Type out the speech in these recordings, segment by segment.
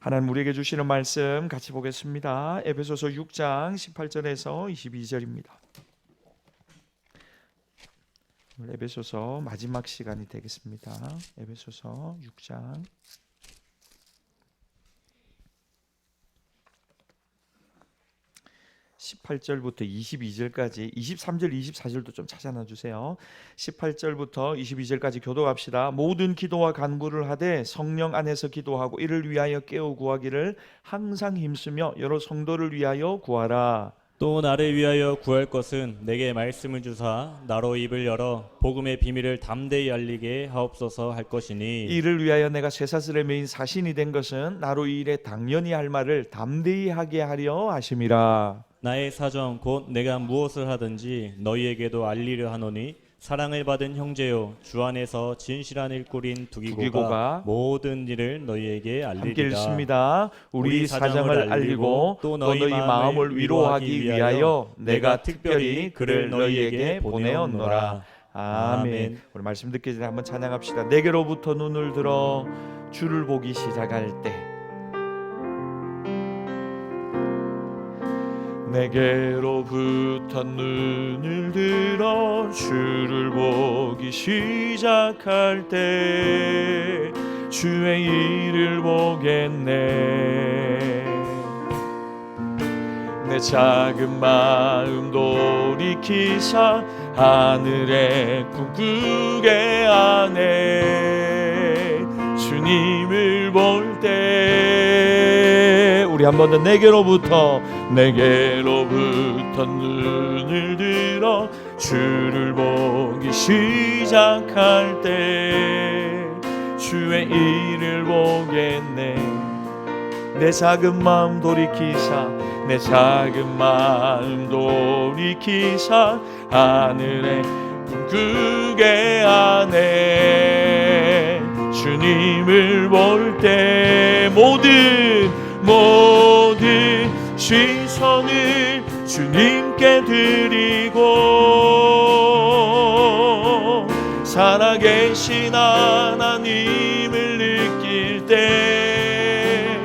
하나님 우리에게 주시는 말씀 같이 보겠습니다. 에베소서 6장 18절에서 22절입니다. 에베소서 마지막 시간이 되겠습니다. 에베소서 6장 18절부터 22절까지 23절 24절도 좀 찾아놔 주세요. 18절부터 22절까지 교도합시다. 모든 기도와 간구를 하되 성령 안에서 기도하고 이를 위하여 깨어 구하기를 항상 힘쓰며 여러 성도를 위하여 구하라. 또 나를 위하여 구할 것은 내게 말씀을 주사 나로 입을 열어 복음의 비밀을 담대히 알리게 하옵소서 할 것이니, 이를 위하여 내가 쇠사슬에 매인 사신이 된 것은 나로 이 일에 당연히 할 말을 담대히 하게 하려 하심이라. 나의 사정 곧 내가 무엇을 하든지 너희에게도 알리려 하노니, 사랑을 받은 형제요 주 안에서 진실한 일꾼인 두기고가 모든 일을 너희에게 함께 알리리라. 읽습니다. 우리 사정을 알리고 또 너희 마음을 위로하기 위하여 내가 특별히 그를 너희에게 보내었노라. 아멘. 우리 말씀 듣기 전에 한번 찬양합시다. 내게로부터 눈을 들어 주를 보기 시작할 때, 내게로부터 눈을 들어 주를 보기 시작할 때 주의 일을 보겠네. 내 작은 마음 돌이키사 하늘의 꿈꾸게 하네. 주님을 볼 때 우리 한 번 더 내게로부터 눈을 들어 주를 보기 시작할 때 주의 일을 보겠네. 내 작은 마음 돌이키사 하늘에 꿈꾸게 하네. 주님을 볼 때 모든 시선을 주님께 드리고 살아계신 하나님을 느낄 때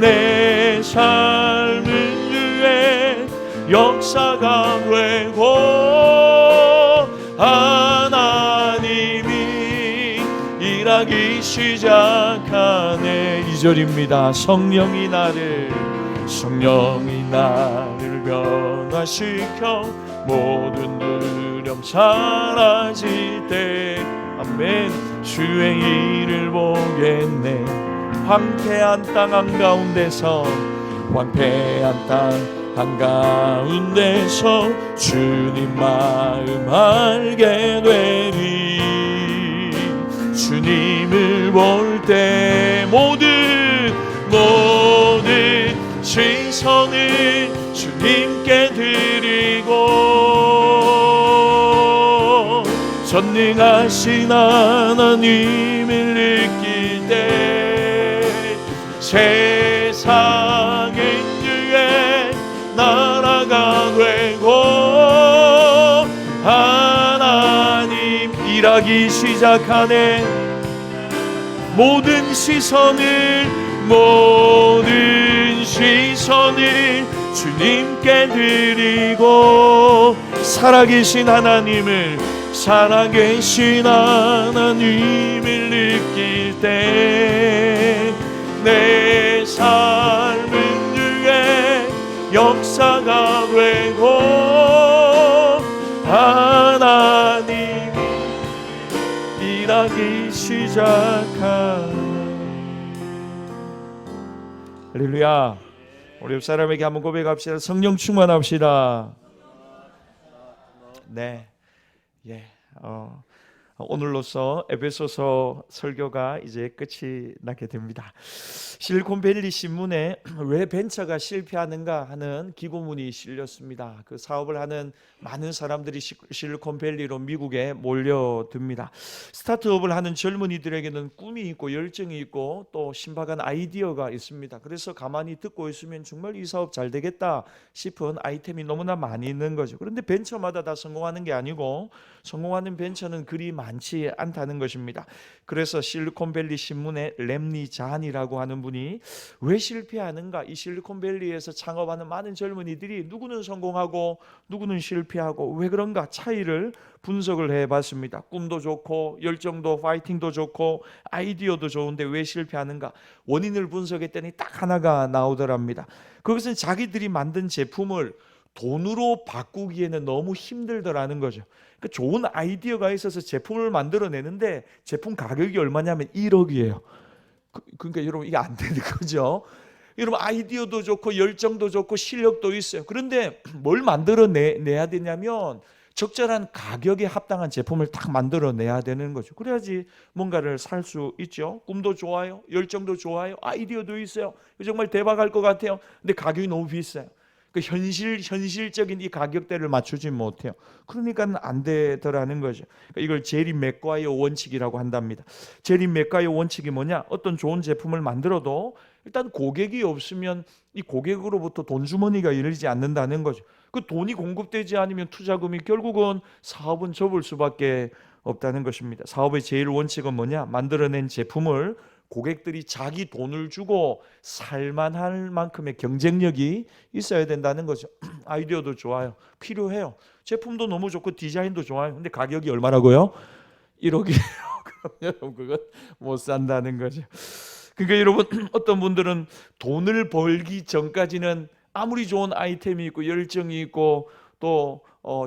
내 삶을 위해 역사가 되고 하나님이 일하기 시작하네. 2절입니다. 성령이 나를 변화시켜 모든 두려움 사라질 때 아멘. 주의 일을 보겠네. 황폐한 땅 한가운데서 주님 마음 알게 되리. 주님을 볼 때 모든 시선을 주님께 드리고 전능하신 하나님을 느낄 때 세상의 위에 나라가 되고 하나님 일하기 시작하네. 모든 시선을 주님께 드리고 살아계신 하나님을 느낄 때 내 삶은 위에 역사가 되고 하나님이 일하기 시작하네. 할렐루야. 우리 옆 사람에게 한번 고백합시다. 성령 충만합시다. 네, 오늘로써 에베소서 설교가 이제 끝이 나게 됩니다. 실리콘밸리 신문에 왜 벤처가 실패하는가 하는 기고문이 실렸습니다. 그 사업을 하는 많은 사람들이 실리콘밸리로 미국에 몰려듭니다. 스타트업을 하는 젊은이들에게는 꿈이 있고 열정이 있고 또 신박한 아이디어가 있습니다. 그래서 가만히 듣고 있으면 정말 이 사업 잘 되겠다 싶은 아이템이 너무나 많이 있는 거죠. 그런데 벤처마다 다 성공하는 게 아니고 성공하는 벤처는 그리 많지 않다는 것입니다. 그래서 실리콘밸리 신문에 램리 잔이라고 하는 분이 왜 실패하는가? 이 실리콘밸리에서 창업하는 많은 젊은이들이 누구는 성공하고 누구는 실패하고 왜 그런가? 차이를 분석을 해봤습니다. 꿈도 좋고 열정도 파이팅도 좋고 아이디어도 좋은데 왜 실패하는가? 원인을 분석했더니 딱 하나가 나오더랍니다. 그것은 자기들이 만든 제품을 돈으로 바꾸기에는 너무 힘들더라는 거죠. 그러니까 좋은 아이디어가 있어서 제품을 만들어내는데 제품 가격이 얼마냐면 1억이에요. 그러니까 여러분 이게 안 되는 거죠. 여러분 아이디어도 좋고 열정도 좋고 실력도 있어요. 그런데 뭘 만들어내야 되냐면 적절한 가격에 합당한 제품을 딱 만들어내야 되는 거죠. 그래야지 뭔가를 살 수 있죠. 꿈도 좋아요. 열정도 좋아요. 아이디어도 있어요. 정말 대박할 것 같아요. 근데 가격이 너무 비싸요. 그 현실적인 이 가격대를 맞추지 못해요. 그러니까 안 되더라는 거죠. 이걸 제리 맥과이어 원칙이라고 한답니다. 제리 맥과이어 원칙이 뭐냐? 어떤 좋은 제품을 만들어도 일단 고객이 없으면 이 고객으로부터 돈 주머니가 열리지 않는다는 거죠. 그 돈이 공급되지 않으면 투자금이 결국은 사업은 접을 수밖에 없다는 것입니다. 사업의 제일 원칙은 뭐냐? 만들어낸 제품을 고객들이 자기 돈을 주고 살만할 만큼의 경쟁력이 있어야 된다는 거죠. 아이디어도 좋아요. 필요해요. 제품도 너무 좋고 디자인도 좋아요. 근데 가격이 얼마라고요? 1억이에요. 그럼 여러분 그건 못 산다는 거죠. 그러니까 여러분 어떤 분들은 돈을 벌기 전까지는 아무리 좋은 아이템이 있고 열정이 있고 또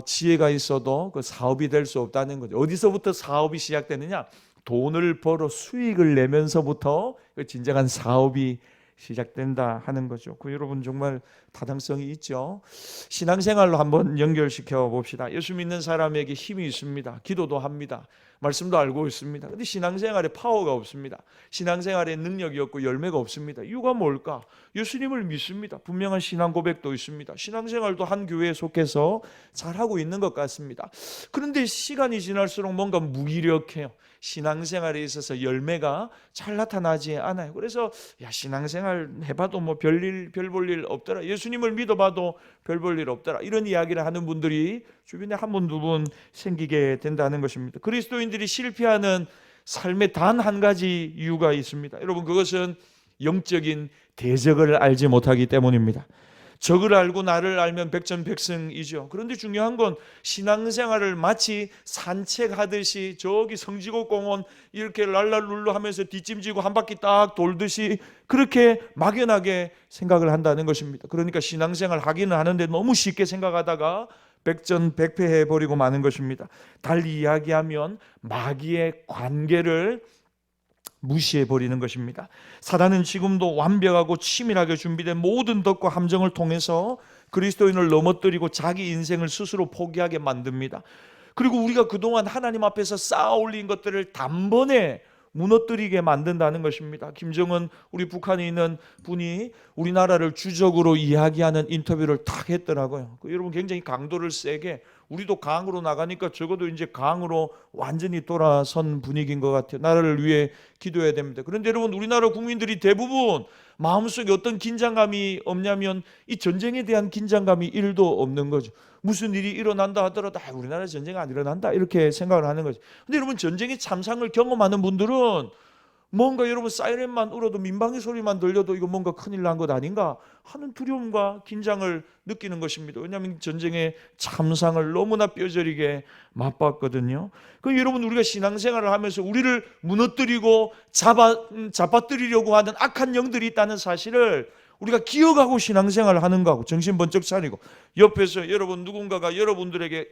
지혜가 있어도 그 사업이 될 수 없다는 거죠. 어디서부터 사업이 시작되느냐? 돈을 벌어 수익을 내면서부터 진정한 사업이 시작된다 하는 거죠. 그 여러분 정말 타당성이 있죠. 신앙생활로 한번 연결시켜 봅시다. 예수 믿는 사람에게 힘이 있습니다. 기도도 합니다. 말씀도 알고 있습니다. 근데 신앙생활에 파워가 없습니다. 신앙생활에 능력이 없고 열매가 없습니다. 이유가 뭘까? 예수님을 믿습니다. 분명한 신앙 고백도 있습니다. 신앙생활도 한 교회에 속해서 잘하고 있는 것 같습니다. 그런데 시간이 지날수록 뭔가 무기력해요. 신앙생활에 있어서 열매가 잘 나타나지 않아요. 그래서 신앙생활 해봐도 뭐 별 볼 일 없더라. 예수님을 믿어봐도 별 볼 일 없더라. 이런 이야기를 하는 분들이 주변에 한 분, 두 분 생기게 된다는 것입니다. 그리스도인들이 실패하는 삶의 단 한 가지 이유가 있습니다. 여러분 그것은 영적인 대적을 알지 못하기 때문입니다. 적을 알고 나를 알면 백전백승이죠. 그런데 중요한 건 신앙생활을 마치 산책하듯이 저기 성지고 공원 이렇게 랄랄룰루 하면서 뒷짐지고 한 바퀴 딱 돌듯이 그렇게 막연하게 생각을 한다는 것입니다. 그러니까 신앙생활 하기는 하는데 너무 쉽게 생각하다가 백전백패해 버리고 마는 것입니다. 달리 이야기하면 마귀의 관계를 무시해 버리는 것입니다. 사단은 지금도 완벽하고 치밀하게 준비된 모든 덕과 함정을 통해서 그리스도인을 넘어뜨리고 자기 인생을 스스로 포기하게 만듭니다. 그리고 우리가 그동안 하나님 앞에서 쌓아 올린 것들을 단번에 무너뜨리게 만든다는 것입니다. 김정은 우리 북한에 있는 분이 우리나라를 주적으로 이야기하는 인터뷰를 탁 했더라고요. 여러분 굉장히 강도를 세게 우리도 강으로 나가니까 적어도 이제 강으로 완전히 돌아선 분위기인 것 같아요. 나라를 위해 기도해야 됩니다. 그런데 여러분 우리나라 국민들이 대부분 마음속에 어떤 긴장감이 없냐면 이 전쟁에 대한 긴장감이 1도 없는 거죠. 무슨 일이 일어난다 하더라도 우리나라 전쟁이 안 일어난다 이렇게 생각을 하는 거죠. 근데 여러분 전쟁의 참상을 경험하는 분들은 뭔가 여러분 사이렌만 울어도 민방위 소리만 들려도 이거 뭔가 큰일 난 것 아닌가 하는 두려움과 긴장을 느끼는 것입니다. 왜냐하면 전쟁의 참상을 너무나 뼈저리게 맛봤거든요. 그 여러분 우리가 신앙생활을 하면서 우리를 무너뜨리고 잡아뜨리려고 하는 악한 영들이 있다는 사실을 우리가 기억하고 신앙생활을 하는 거하고 정신 번쩍 차리고 옆에서 여러분 누군가가 여러분들에게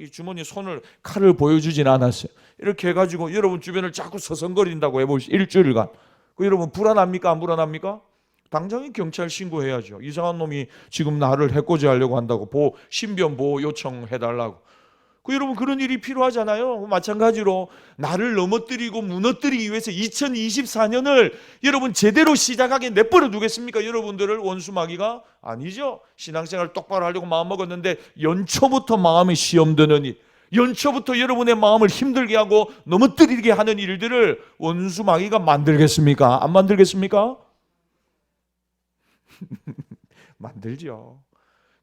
주머니 손을 칼을 보여주진 않았어요. 이렇게 해가지고 여러분 주변을 자꾸 서성거린다고 해보시죠. 일주일간. 그 여러분 불안합니까? 안 불안합니까? 당장에 경찰 신고해야죠. 이상한 놈이 지금 나를 해코지 하려고 한다고 신변 보호 요청해달라고. 여러분 그런 일이 필요하잖아요. 마찬가지로 나를 넘어뜨리고 무너뜨리기 위해서 2024년을 여러분 제대로 시작하게 내버려 두겠습니까? 여러분들을 원수마귀가? 아니죠. 신앙생활 똑바로 하려고 마음먹었는데 연초부터 마음에 시험 드는 일, 연초부터 여러분의 마음을 힘들게 하고 넘어뜨리게 하는 일들을 원수마귀가 만들겠습니까? 안 만들겠습니까? 만들죠.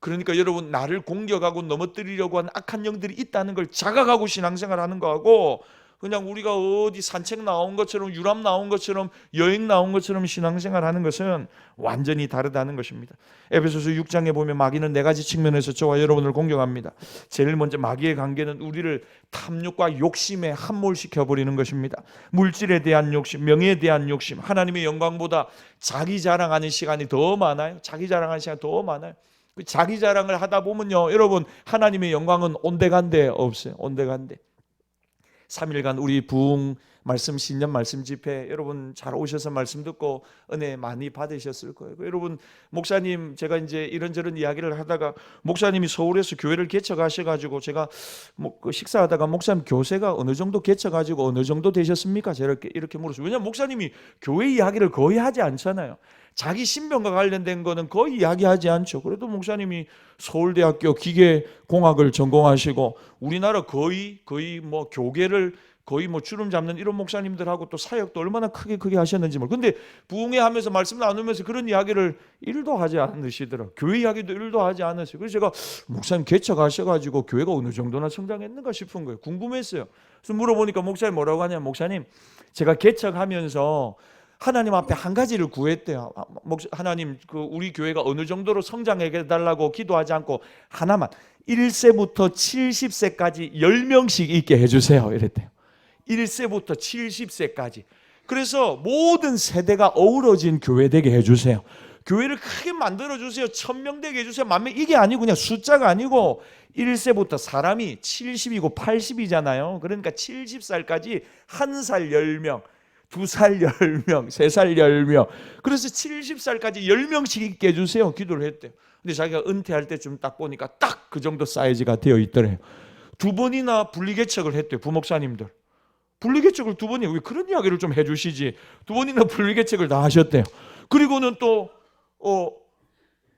그러니까 여러분 나를 공격하고 넘어뜨리려고 하는 악한 영들이 있다는 걸 자각하고 신앙생활하는 거하고 그냥 우리가 어디 산책 나온 것처럼, 유람 나온 것처럼, 여행 나온 것처럼 신앙생활하는 것은 완전히 다르다는 것입니다. 에베소서 6장에 보면 마귀는 네 가지 측면에서 저와 여러분을 공격합니다. 제일 먼저 마귀의 관계는 우리를 탐욕과 욕심에 함몰시켜버리는 것입니다. 물질에 대한 욕심, 명예에 대한 욕심, 하나님의 영광보다 자기 자랑하는 시간이 더 많아요. 자기 자랑하는 시간이 더 많아요. 자기 자랑을 하다 보면요, 여러분, 하나님의 영광은 온데간데 없어요. 온데간데. 3일간 우리 부흥 말씀 신년 말씀 집회 여러분 잘 오셔서 말씀 듣고 은혜 많이 받으셨을 거예요. 여러분, 목사님, 제가 이제 이런저런 이야기를 하다가 목사님이 서울에서 교회를 개척하셔가지고 제가 그 식사하다가 목사님 교세가 어느 정도 개척가지고 어느 정도 되셨습니까? 제가 이렇게 물었어요. 왜냐하면 목사님이 교회 이야기를 거의 하지 않잖아요. 자기 신병과 관련된 거는 거의 이야기하지 않죠. 그래도 목사님이 서울대학교 기계공학을 전공하시고 우리나라 거의 뭐 교계를 거의 뭐 주름 잡는 이런 목사님들하고 또 사역도 얼마나 크게 하셨는지 모르고, 근데 부흥회 하면서 말씀 나누면서 그런 이야기를 1도 하지 않으시더라고요. 교회 이야기도 1도 하지 않으세요. 그래서 제가 목사님 개척하셔가지고 교회가 어느 정도나 성장했는가 싶은 거예요. 궁금했어요. 그래서 물어보니까 목사님 뭐라고 하냐면, 목사님, 제가 개척하면서 하나님 앞에 한 가지를 구했대요. 하나님, 우리 교회가 어느 정도로 성장해 달라고 기도하지 않고 하나만, 1세부터 70세까지 10명씩 있게 해주세요 이랬대요. 1세부터 70세까지. 그래서 모든 세대가 어우러진 교회 되게 해주세요. 교회를 크게 만들어주세요. 1000명 되게 해주세요. 10,000명, 이게 아니고 그냥 숫자가 아니고 1세부터 사람이 70이고 80이잖아요. 그러니까 70살까지 1살 10명, 2살 10명, 3살 10명. 그래서 70살까지 10명씩 있게 해주세요 기도를 했대요. 근데 자기가 은퇴할 때쯤 딱 보니까 딱 그 정도 사이즈가 되어 있더래요. 2번이나 분리개척을 했대요. 부목사님들 분리개척을 2번이, 왜 그런 이야기를 좀 해주시지, 2번이나 분리개척을 다 하셨대요. 그리고는 또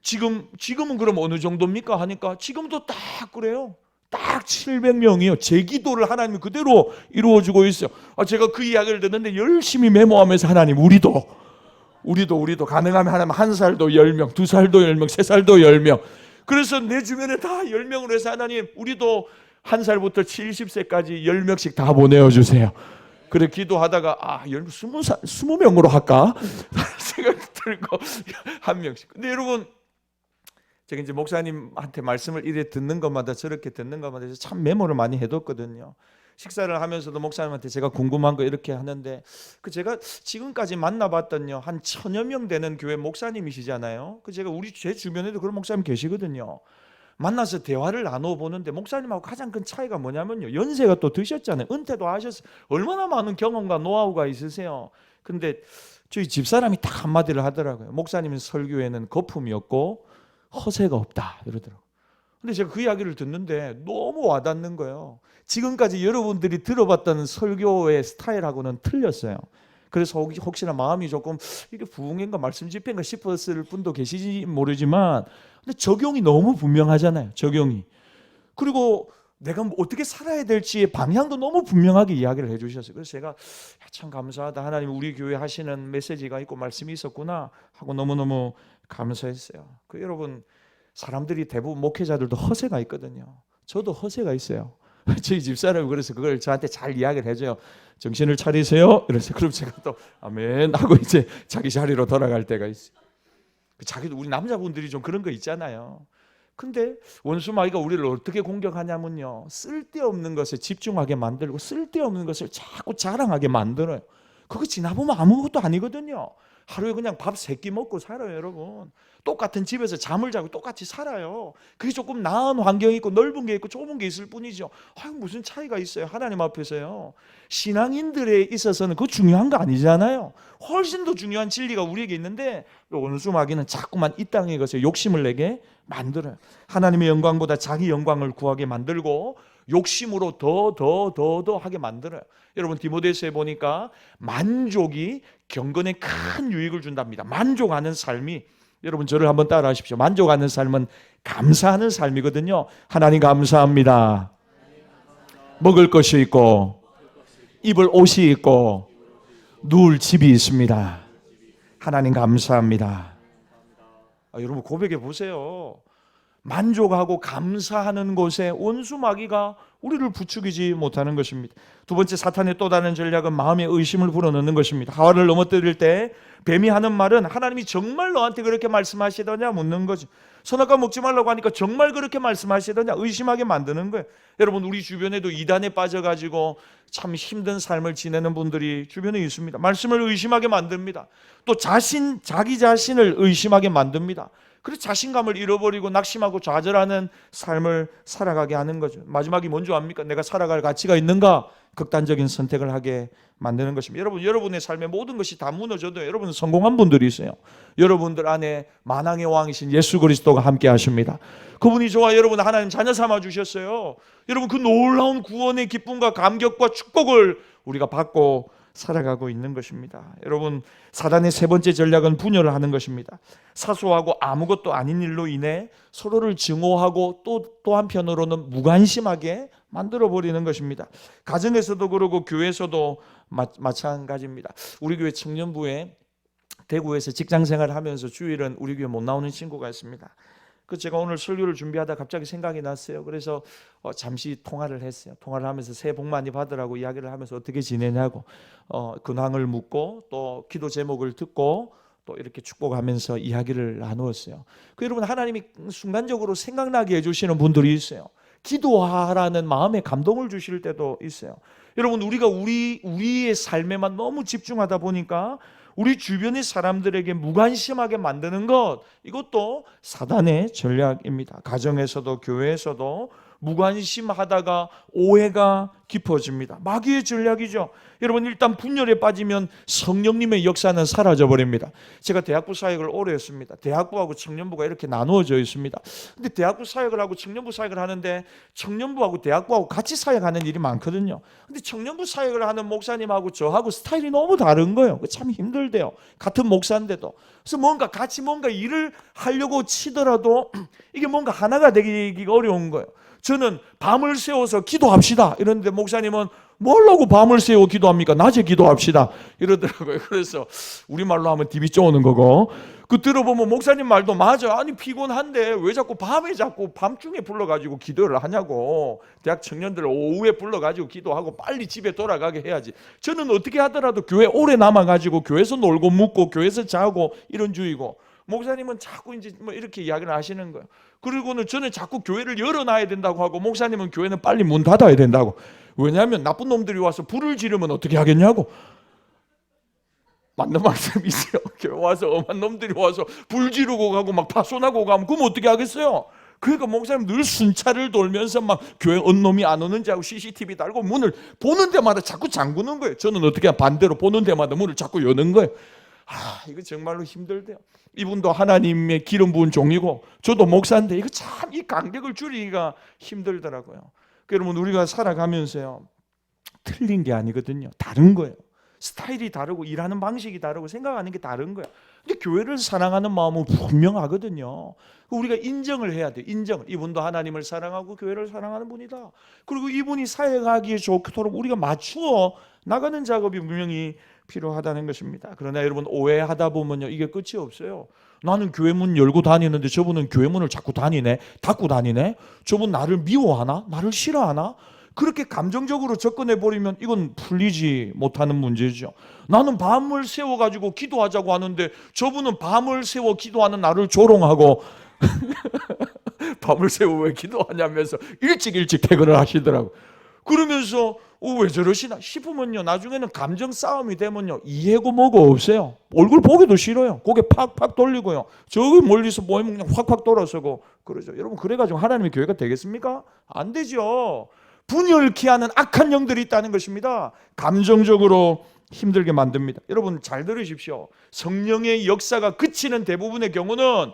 지금은 그럼 어느 정도입니까 하니까 지금도 딱 그래요. 딱 700명이요. 제 기도를 하나님이 그대로 이루어주고 있어요. 제가 그 이야기를 듣는데 열심히 메모하면서, 하나님, 우리도 가능하면 하나님 1살도 10명, 2살도 10명, 3살도 10명. 그래서 내 주변에 다 10명으로 해서 하나님, 우리도 1살부터 70세까지 10명씩 다 보내어주세요. 그래 기도하다가 20명으로 할까 생각 들고 1명씩. 근데 여러분, 제가 이제 목사님한테 말씀을 이래 듣는 것마다 저렇게 듣는 것마다 참 메모를 많이 해뒀거든요. 식사를 하면서도 목사님한테 제가 궁금한 거 이렇게 하는데, 제가 지금까지 만나봤던요 한 1000여 명 되는 교회 목사님이시잖아요. 제가 제 주변에도 그런 목사님 계시거든요. 만나서 대화를 나눠보는데 목사님하고 가장 큰 차이가 뭐냐면요, 연세가 또 드셨잖아요. 은퇴도 하셨어요. 얼마나 많은 경험과 노하우가 있으세요. 근데 저희 집사람이 딱 한마디를 하더라고요. 목사님 설교에는 거품이 없고 허세가 없다 이러더라고요. 근데 제가 그 이야기를 듣는데 너무 와닿는 거예요. 지금까지 여러분들이 들어봤던 설교의 스타일하고는 틀렸어요. 그래서 혹시나 마음이 조금 이게 부흥인가 말씀 집회인가 싶었을 분도 계시지 모르지만, 근데 적용이 너무 분명하잖아요. 적용이. 그리고 내가 어떻게 살아야 될지의 방향도 너무 분명하게 이야기를 해주셨어요. 그래서 제가 참 감사하다, 하나님 우리 교회 하시는 메시지가 있고 말씀이 있었구나 하고 너무너무 감사했어요. 여러분, 사람들이 대부분 목회자들도 허세가 있거든요. 저도 허세가 있어요. 저희 집사람이 그래서 그걸 저한테 잘 이야기를 해줘요. 정신을 차리세요 이래서, 그럼 제가 또 아멘 하고 이제 자기 자리로 돌아갈 때가 있어요. 자기도, 우리 남자분들이 좀 그런 거 있잖아요. 근데 원수 마귀가 우리를 어떻게 공격하냐면요, 쓸데없는 것에 집중하게 만들고 쓸데없는 것을 자꾸 자랑하게 만들어요. 그거 지나보면 아무것도 아니거든요. 하루에 그냥 밥 3끼 먹고 살아요. 여러분, 똑같은 집에서 잠을 자고 똑같이 살아요. 그게 조금 나은 환경이 있고 넓은 게 있고 좁은 게 있을 뿐이죠. 무슨 차이가 있어요. 하나님 앞에서요, 신앙인들에 있어서는 그거 중요한 거 아니잖아요. 훨씬 더 중요한 진리가 우리에게 있는데 원수 마귀는 자꾸만 이 땅의 것에 욕심을 내게 만들어요. 하나님의 영광보다 자기 영광을 구하게 만들고 욕심으로 더 하게 만들어요. 여러분, 디모데서에 보니까 만족이 경건에 큰 유익을 준답니다. 만족하는 삶이, 여러분 저를 한번 따라 하십시오. 만족하는 삶은 감사하는 삶이거든요. 하나님 감사합니다. 먹을 것이 있고 입을 옷이 있고 누울 집이 있습니다. 하나님 감사합니다. 여러분 고백해 보세요. 만족하고 감사하는 곳에 원수 마귀가 우리를 부추기지 못하는 것입니다. 두 번째, 사탄의 또 다른 전략은 마음의 의심을 불어넣는 것입니다. 하와를 넘어뜨릴 때 뱀이 하는 말은 하나님이 정말 너한테 그렇게 말씀하시더냐 묻는 거죠. 선악과 먹지 말라고 하니까 정말 그렇게 말씀하시더냐 의심하게 만드는 거예요. 여러분, 우리 주변에도 이단에 빠져가지고 참 힘든 삶을 지내는 분들이 주변에 있습니다. 말씀을 의심하게 만듭니다. 또 자기 자신을 의심하게 만듭니다. 그래서 자신감을 잃어버리고 낙심하고 좌절하는 삶을 살아가게 하는 거죠. 마지막이 뭔지 압니까? 내가 살아갈 가치가 있는가? 극단적인 선택을 하게 만드는 것입니다. 여러분의 삶의 모든 것이 다 무너져도 여러분은 성공한 분들이 있어요. 여러분들 안에 만왕의 왕이신 예수 그리스도가 함께 하십니다. 그분이 저와 여러분 하나님 자녀 삼아 주셨어요. 여러분, 그 놀라운 구원의 기쁨과 감격과 축복을 우리가 받고 살아가고 있는 것입니다. 여러분, 사단의 세 번째 전략은 분열을 하는 것입니다. 사소하고 아무것도 아닌 일로 인해 서로를 증오하고 또 한편으로는 무관심하게 만들어버리는 것입니다. 가정에서도 그러고 교회에서도 마찬가지입니다. 우리 교회 청년부에 대구에서 직장생활을 하면서 주일은 우리 교회 못 나오는 친구가 있습니다. 제가 오늘 설교를 준비하다 갑자기 생각이 났어요. 그래서 잠시 통화를 했어요. 통화를 하면서 새해 복 많이 받으라고 이야기를 하면서 어떻게 지내냐고 근황을 묻고 또 기도 제목을 듣고 또 이렇게 축복하면서 이야기를 나누었어요. 여러분, 하나님이 순간적으로 생각나게 해주시는 분들이 있어요. 기도하라는 마음에 감동을 주실 때도 있어요. 여러분, 우리가 우리의 삶에만 너무 집중하다 보니까 우리 주변의 사람들에게 무관심하게 만드는 것, 이것도 사단의 전략입니다. 가정에서도 교회에서도 무관심하다가 오해가 깊어집니다. 마귀의 전략이죠. 여러분, 일단 분열에 빠지면 성령님의 역사는 사라져버립니다. 제가 대학부 사역을 오래 했습니다. 대학부하고 청년부가 이렇게 나누어져 있습니다. 근데 대학부 사역을 하고 청년부 사역을 하는데 청년부하고 대학부하고 같이 사역하는 일이 많거든요. 근데 청년부 사역을 하는 목사님하고 저하고 스타일이 너무 다른 거예요. 참 힘들대요. 같은 목사인데도. 그래서 같이 뭔가 일을 하려고 치더라도 이게 뭔가 하나가 되기가 어려운 거예요. 저는 밤을 새워서 기도합시다 이러는데 목사님은 뭐라고 밤을 새워 기도합니까? 낮에 기도합시다 이러더라고요. 그래서 우리말로 하면 디비 쪼는 거고, 들어보면 목사님 말도 맞아. 아니 피곤한데 왜 자꾸 밤중에 불러가지고 기도를 하냐고. 대학 청년들 오후에 불러가지고 기도하고 빨리 집에 돌아가게 해야지. 저는 어떻게 하더라도 교회 오래 남아가지고 교회에서 놀고 묵고 교회에서 자고 이런 주의고, 목사님은 자꾸 이제 이렇게 이야기를 하시는 거예요. 그리고는 저는 자꾸 교회를 열어놔야 된다고 하고, 목사님은 교회는 빨리 문 닫아야 된다고. 왜냐하면 나쁜 놈들이 와서 불을 지르면 어떻게 하겠냐고. 맞는 말씀이세요. 교회 와서 엄한 놈들이 와서 불 지르고 가고 막 파손하고 가면 그럼 어떻게 하겠어요? 그러니까 목사님 늘 순찰을 돌면서 막 교회 언놈이 안 오는지 하고 CCTV 달고 문을 보는 데마다 자꾸 잠그는 거예요. 저는 어떻게 반대로 보는 데마다 문을 자꾸 여는 거예요. 이거 정말로 힘들대요. 이분도 하나님의 기름 부은 종이고 저도 목사인데 이거 참 이 간격을 줄이기가 힘들더라고요. 여러분, 우리가 살아가면서요, 틀린 게 아니거든요. 다른 거예요. 스타일이 다르고 일하는 방식이 다르고 생각하는 게 다른 거예요. 근데 교회를 사랑하는 마음은 분명하거든요. 우리가 인정을 해야 돼요. 이분도 하나님을 사랑하고 교회를 사랑하는 분이다. 그리고 이분이 사역하기에 좋도록 우리가 맞추어 나가는 작업이 분명히 필요하다는 것입니다. 그러나 여러분, 오해하다 보면요, 이게 끝이 없어요. 나는 교회 문 열고 다니는데 저분은 교회 문을 닫고 다니네. 저분 나를 미워하나? 나를 싫어하나? 그렇게 감정적으로 접근해 버리면 이건 풀리지 못하는 문제죠. 나는 밤을 세워가지고 기도하자고 하는데 저분은 밤을 세워 기도하는 나를 조롱하고 밤을 세워 왜 기도하냐면서 일찍 퇴근을 하시더라고요. 그러면서 왜 저러시나 싶으면요, 나중에는 감정 싸움이 되면요, 이해고 뭐고 없어요. 얼굴 보기도 싫어요. 고개 팍팍 돌리고요, 저기 멀리서 모이면 그냥 확확 돌아서고 그러죠. 여러분, 그래가지고 하나님의 교회가 되겠습니까? 안 되죠. 분열케 하는 악한 영들이 있다는 것입니다. 감정적으로 힘들게 만듭니다. 여러분, 잘 들으십시오. 성령의 역사가 그치는 대부분의 경우는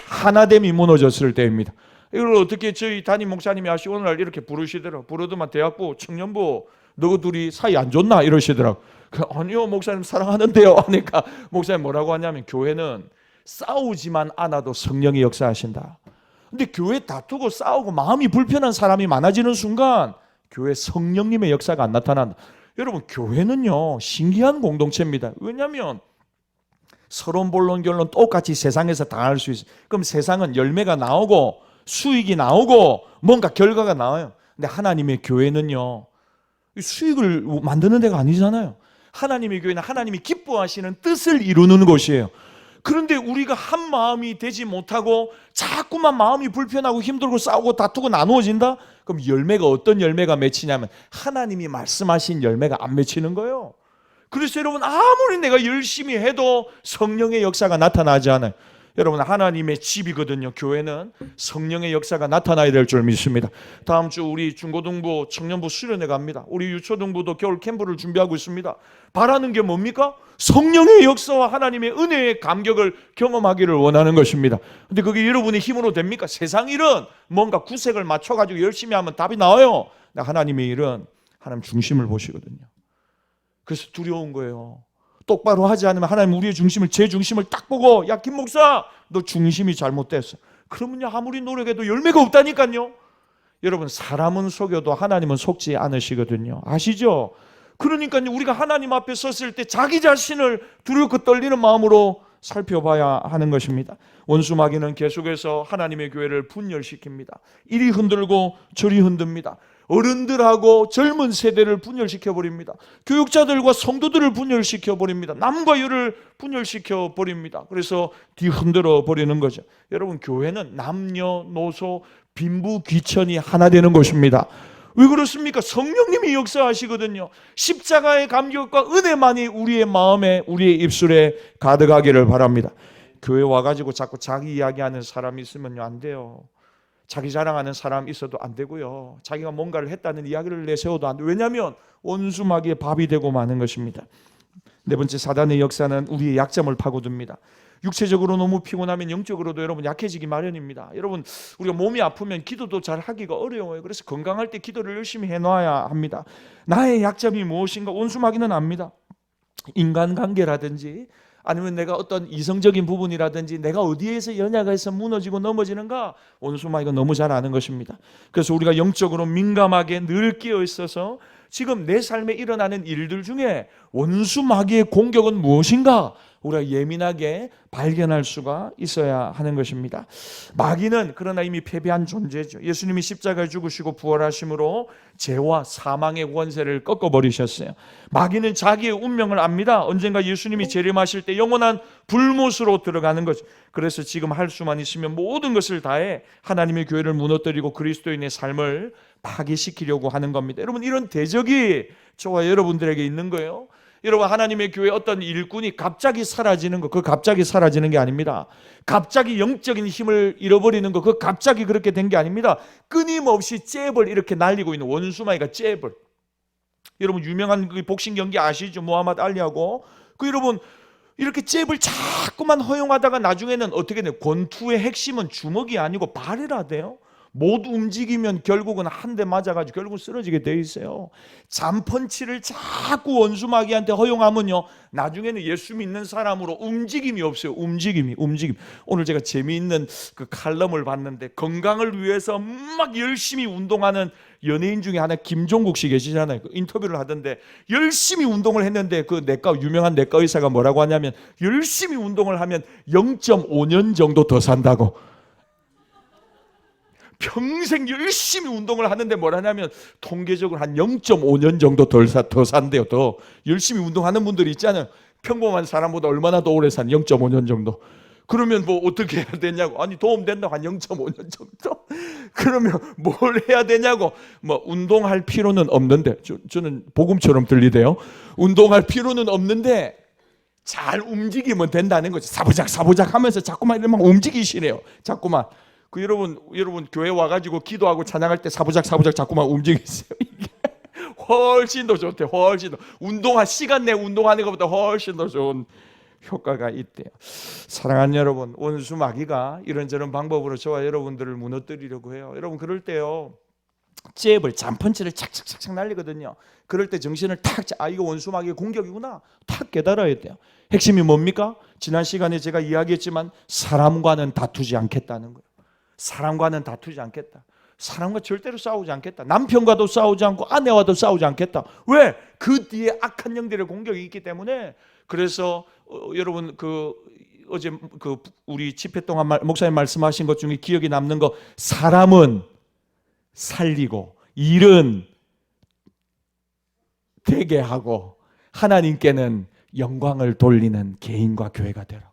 하나됨이 무너졌을 때입니다. 이걸 어떻게 저희 담임 목사님이 오늘 날 이렇게 부르더만 대학부, 청년부 너 둘이 사이 안 좋나 이러시더라고. 아니요, 목사님 사랑하는데요 하니까 목사님 뭐라고 하냐면, 교회는 싸우지만 않아도 성령이 역사하신다. 근데 교회 다투고 싸우고 마음이 불편한 사람이 많아지는 순간 교회 성령님의 역사가 안 나타난다. 여러분, 교회는요, 신기한 공동체입니다. 왜냐하면 서론 본론 결론 똑같이 세상에서 다 할 수 있어요. 그럼 세상은 열매가 나오고 수익이 나오고 뭔가 결과가 나와요. 근데 하나님의 교회는요, 수익을 만드는 데가 아니잖아요. 하나님의 교회는 하나님이 기뻐하시는 뜻을 이루는 곳이에요. 그런데 우리가 한 마음이 되지 못하고 자꾸만 마음이 불편하고 힘들고 싸우고 다투고 나누어진다? 그럼 열매가 어떤 열매가 맺히냐면 하나님이 말씀하신 열매가 안 맺히는 거예요. 그래서 여러분, 아무리 내가 열심히 해도 성령의 역사가 나타나지 않아요. 여러분, 하나님의 집이거든요. 교회는 성령의 역사가 나타나야 될 줄 믿습니다. 다음 주 우리 중고등부 청년부 수련회 갑니다. 우리 유초등부도 겨울 캠프를 준비하고 있습니다. 바라는 게 뭡니까? 성령의 역사와 하나님의 은혜의 감격을 경험하기를 원하는 것입니다. 근데 그게 여러분의 힘으로 됩니까? 세상 일은 뭔가 구색을 맞춰가지고 열심히 하면 답이 나와요. 하나님의 일은 하나님 중심을 보시거든요. 그래서 두려운 거예요. 똑바로 하지 않으면 하나님 우리의 중심을, 제 중심을 딱 보고, 야 김 목사 너 중심이 잘못됐어. 그러면요, 아무리 노력해도 열매가 없다니까요. 여러분, 사람은 속여도 하나님은 속지 않으시거든요. 아시죠? 그러니까요, 우리가 하나님 앞에 섰을 때 자기 자신을 두렵고 떨리는 마음으로 살펴봐야 하는 것입니다. 원수 마귀는 계속해서 하나님의 교회를 분열시킵니다. 이리 흔들고 저리 흔듭니다. 어른들하고 젊은 세대를 분열시켜 버립니다. 교육자들과 성도들을 분열시켜 버립니다. 남과 여를 분열시켜 버립니다. 그래서 뒤흔들어 버리는 거죠. 여러분, 교회는 남녀노소 빈부귀천이 하나 되는 곳입니다. 왜 그렇습니까? 성령님이 역사하시거든요. 십자가의 감격과 은혜만이 우리의 마음에, 우리의 입술에 가득하기를 바랍니다. 교회 와가지고 자꾸 자기 이야기하는 사람이 있으면요, 안 돼요. 자기 자랑하는 사람 있어도 안 되고요. 자기가 뭔가를 했다는 이야기를 내세워도 안 돼요. 왜냐하면 원수 마귀의 밥이 되고 마는 것입니다. 네 번째, 사단의 역사는 우리의 약점을 파고듭니다. 육체적으로 너무 피곤하면 영적으로도 여러분 약해지기 마련입니다. 여러분, 우리가 몸이 아프면 기도도 잘 하기가 어려워요. 그래서 건강할 때 기도를 열심히 해놔야 합니다. 나의 약점이 무엇인가 원수 마귀는 압니다. 인간관계라든지 아니면 내가 어떤 이성적인 부분이라든지 내가 어디에서 연약해서 무너지고 넘어지는가, 원수마귀가 너무 잘 아는 것입니다. 그래서 우리가 영적으로 민감하게 늘 끼어 있어서 지금 내 삶에 일어나는 일들 중에 원수마귀의 공격은 무엇인가 우리가 예민하게 발견할 수가 있어야 하는 것입니다. 마귀는 그러나 이미 패배한 존재죠. 예수님이 십자가에 죽으시고 부활하심으로 죄와 사망의 권세를 꺾어버리셨어요. 마귀는 자기의 운명을 압니다. 언젠가 예수님이 재림하실 때 영원한 불못으로 들어가는 거죠. 그래서 지금 할 수만 있으면 모든 것을 다해 하나님의 교회를 무너뜨리고 그리스도인의 삶을 파괴시키려고 하는 겁니다. 여러분, 이런 대적이 저와 여러분들에게 있는 거예요. 여러분, 하나님의 교회 어떤 일꾼이 갑자기 사라지는 거, 그 갑자기 사라지는 게 아닙니다. 갑자기 영적인 힘을 잃어버리는 거, 그 갑자기 그렇게 된 게 아닙니다. 끊임없이 잽을 이렇게 날리고 있는 원수마귀가 잽을. 여러분, 유명한 그 복싱 경기 아시죠? 무하마드 알리하고. 여러분, 이렇게 잽을 자꾸만 허용하다가 나중에는 어떻게 돼요? 권투의 핵심은 주먹이 아니고 발이라 돼요. 못 움직이면 결국은 한 대 맞아가지고 결국은 쓰러지게 돼 있어요. 잔펀치를 자꾸 원수마귀한테 허용하면요, 나중에는 예수 믿는 사람으로 움직임이 없어요. 움직임. 오늘 제가 재미있는 그 칼럼을 봤는데, 건강을 위해서 막 열심히 운동하는 연예인 중에 하나 김종국 씨 계시잖아요. 그 인터뷰를 하던데 열심히 운동을 했는데 그 유명한 내과 의사가 뭐라고 하냐면, 열심히 운동을 하면 0.5년 정도 더 산다고. 평생 열심히 운동을 하는데 뭐라냐면 통계적으로 한 0.5년 정도 더 산대요. 더 열심히 운동하는 분들이 있잖아요. 평범한 사람보다 얼마나 더 오래 산 0.5년 정도. 그러면 뭐 어떻게 해야 되냐고. 아니, 도움 된다고 한 0.5년 정도. 그러면 뭘 해야 되냐고. 뭐 운동할 필요는 없는데, 저는 복음처럼 들리대요. 운동할 필요는 없는데 잘 움직이면 된다는 거죠. 사부작 하면서 자꾸만 이렇게 막 움직이시래요. 자꾸만. 여러분 교회 와가지고 기도하고 찬양할 때 사부작 자꾸만 움직이세요. 이게 훨씬 더 좋대. 훨씬 더 시간 내 운동하는 것보다 훨씬 더 좋은 효과가 있대요. 사랑하는 여러분, 원수 마귀가 이런저런 방법으로 저와 여러분들을 무너뜨리려고 해요. 여러분, 그럴 때요, 잽을, 잔펀치를 착착착착 날리거든요. 그럴 때 정신을 탁, 이거 원수 마귀의 공격이구나 탁 깨달아야 돼요. 핵심이 뭡니까? 지난 시간에 제가 이야기했지만 사람과는 다투지 않겠다는 거예요. 사람과는 다투지 않겠다. 사람과 절대로 싸우지 않겠다. 남편과도 싸우지 않고 아내와도 싸우지 않겠다. 왜? 그 뒤에 악한 영들의 공격이 있기 때문에. 그래서 여러분, 그 어제 그 우리 집회 동안 목사님 말씀하신 것 중에 기억에 남는 거, 사람은 살리고 일은 되게 하고 하나님께는 영광을 돌리는 개인과 교회가 되라.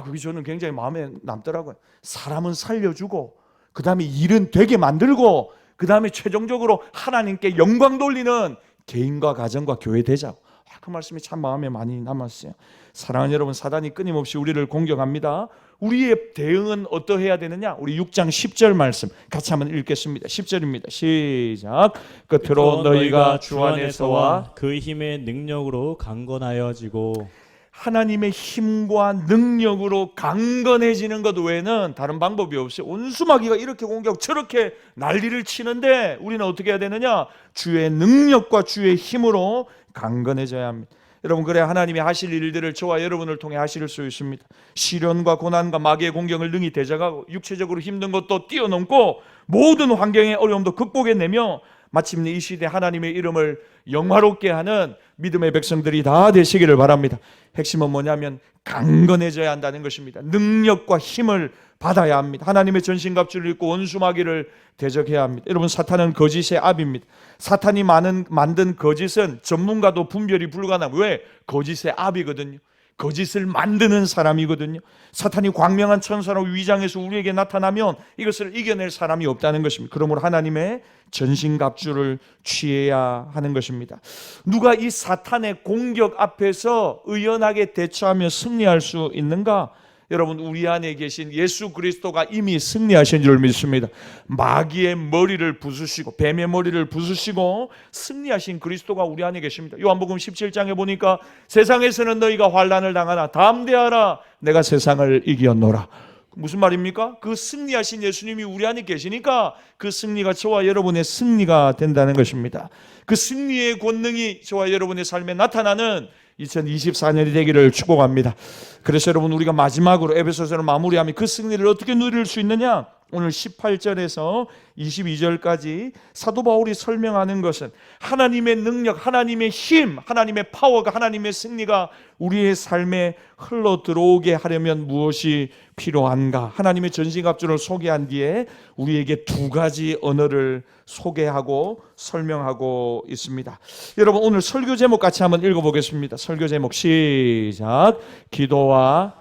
그게 저는 굉장히 마음에 남더라고요. 사람은 살려주고, 그 다음에 일은 되게 만들고, 그 다음에 최종적으로 하나님께 영광 돌리는 개인과 가정과 교회 되자. 그 말씀이 참 마음에 많이 남았어요. 사랑하는 여러분, 사단이 끊임없이 우리를 공격합니다. 우리의 대응은 어떠해야 되느냐? 우리 6장 10절 말씀 같이 한번 읽겠습니다. 10절입니다. 시작. 끝으로 너희가 주 안에서와 그 힘의 능력으로 강건하여지고. 하나님의 힘과 능력으로 강건해지는 것 외에는 다른 방법이 없어요. 온수마귀가 이렇게 공격, 저렇게 난리를 치는데 우리는 어떻게 해야 되느냐? 주의 능력과 주의 힘으로 강건해져야 합니다. 여러분, 그래야 하나님이 하실 일들을 저와 여러분을 통해 하실 수 있습니다. 시련과 고난과 마귀의 공격을 능히 대적하고, 육체적으로 힘든 것도 뛰어넘고, 모든 환경의 어려움도 극복해내며 마침내 이 시대 하나님의 이름을 영화롭게 하는 믿음의 백성들이 다 되시기를 바랍니다. 핵심은 뭐냐면 강건해져야 한다는 것입니다. 능력과 힘을 받아야 합니다. 하나님의 전신갑주를 입고 원수마귀를 대적해야 합니다. 여러분, 사탄은 거짓의 압입니다. 사탄이 만든 거짓은 전문가도 분별이 불가능합니다. 왜? 거짓의 압이거든요. 거짓을 만드는 사람이거든요. 사탄이 광명한 천사로 위장해서 우리에게 나타나면 이것을 이겨낼 사람이 없다는 것입니다. 그러므로 하나님의 전신갑주를 취해야 하는 것입니다. 누가 이 사탄의 공격 앞에서 의연하게 대처하며 승리할 수 있는가? 여러분, 우리 안에 계신 예수 그리스도가 이미 승리하신 줄 믿습니다. 마귀의 머리를 부수시고, 뱀의 머리를 부수시고 승리하신 그리스도가 우리 안에 계십니다. 요한복음 17장에 보니까 세상에서는 너희가 환난을 당하나 담대하라, 내가 세상을 이겼노라. 무슨 말입니까? 그 승리하신 예수님이 우리 안에 계시니까 그 승리가 저와 여러분의 승리가 된다는 것입니다. 그 승리의 권능이 저와 여러분의 삶에 나타나는 2024년이 되기를 축복합니다. 그래서 여러분, 우리가 마지막으로 에베소서를 마무리하면 그 승리를 어떻게 누릴 수 있느냐? 오늘 18절에서 22절까지 사도 바울이 설명하는 것은 하나님의 능력, 하나님의 힘, 하나님의 파워가, 하나님의 승리가 우리의 삶에 흘러 들어오게 하려면 무엇이 필요한가? 하나님의 전신갑주를 소개한 뒤에 우리에게 두 가지 언어를 소개하고 설명하고 있습니다. 여러분, 오늘 설교 제목 같이 한번 읽어보겠습니다. 설교 제목 시작. 기도와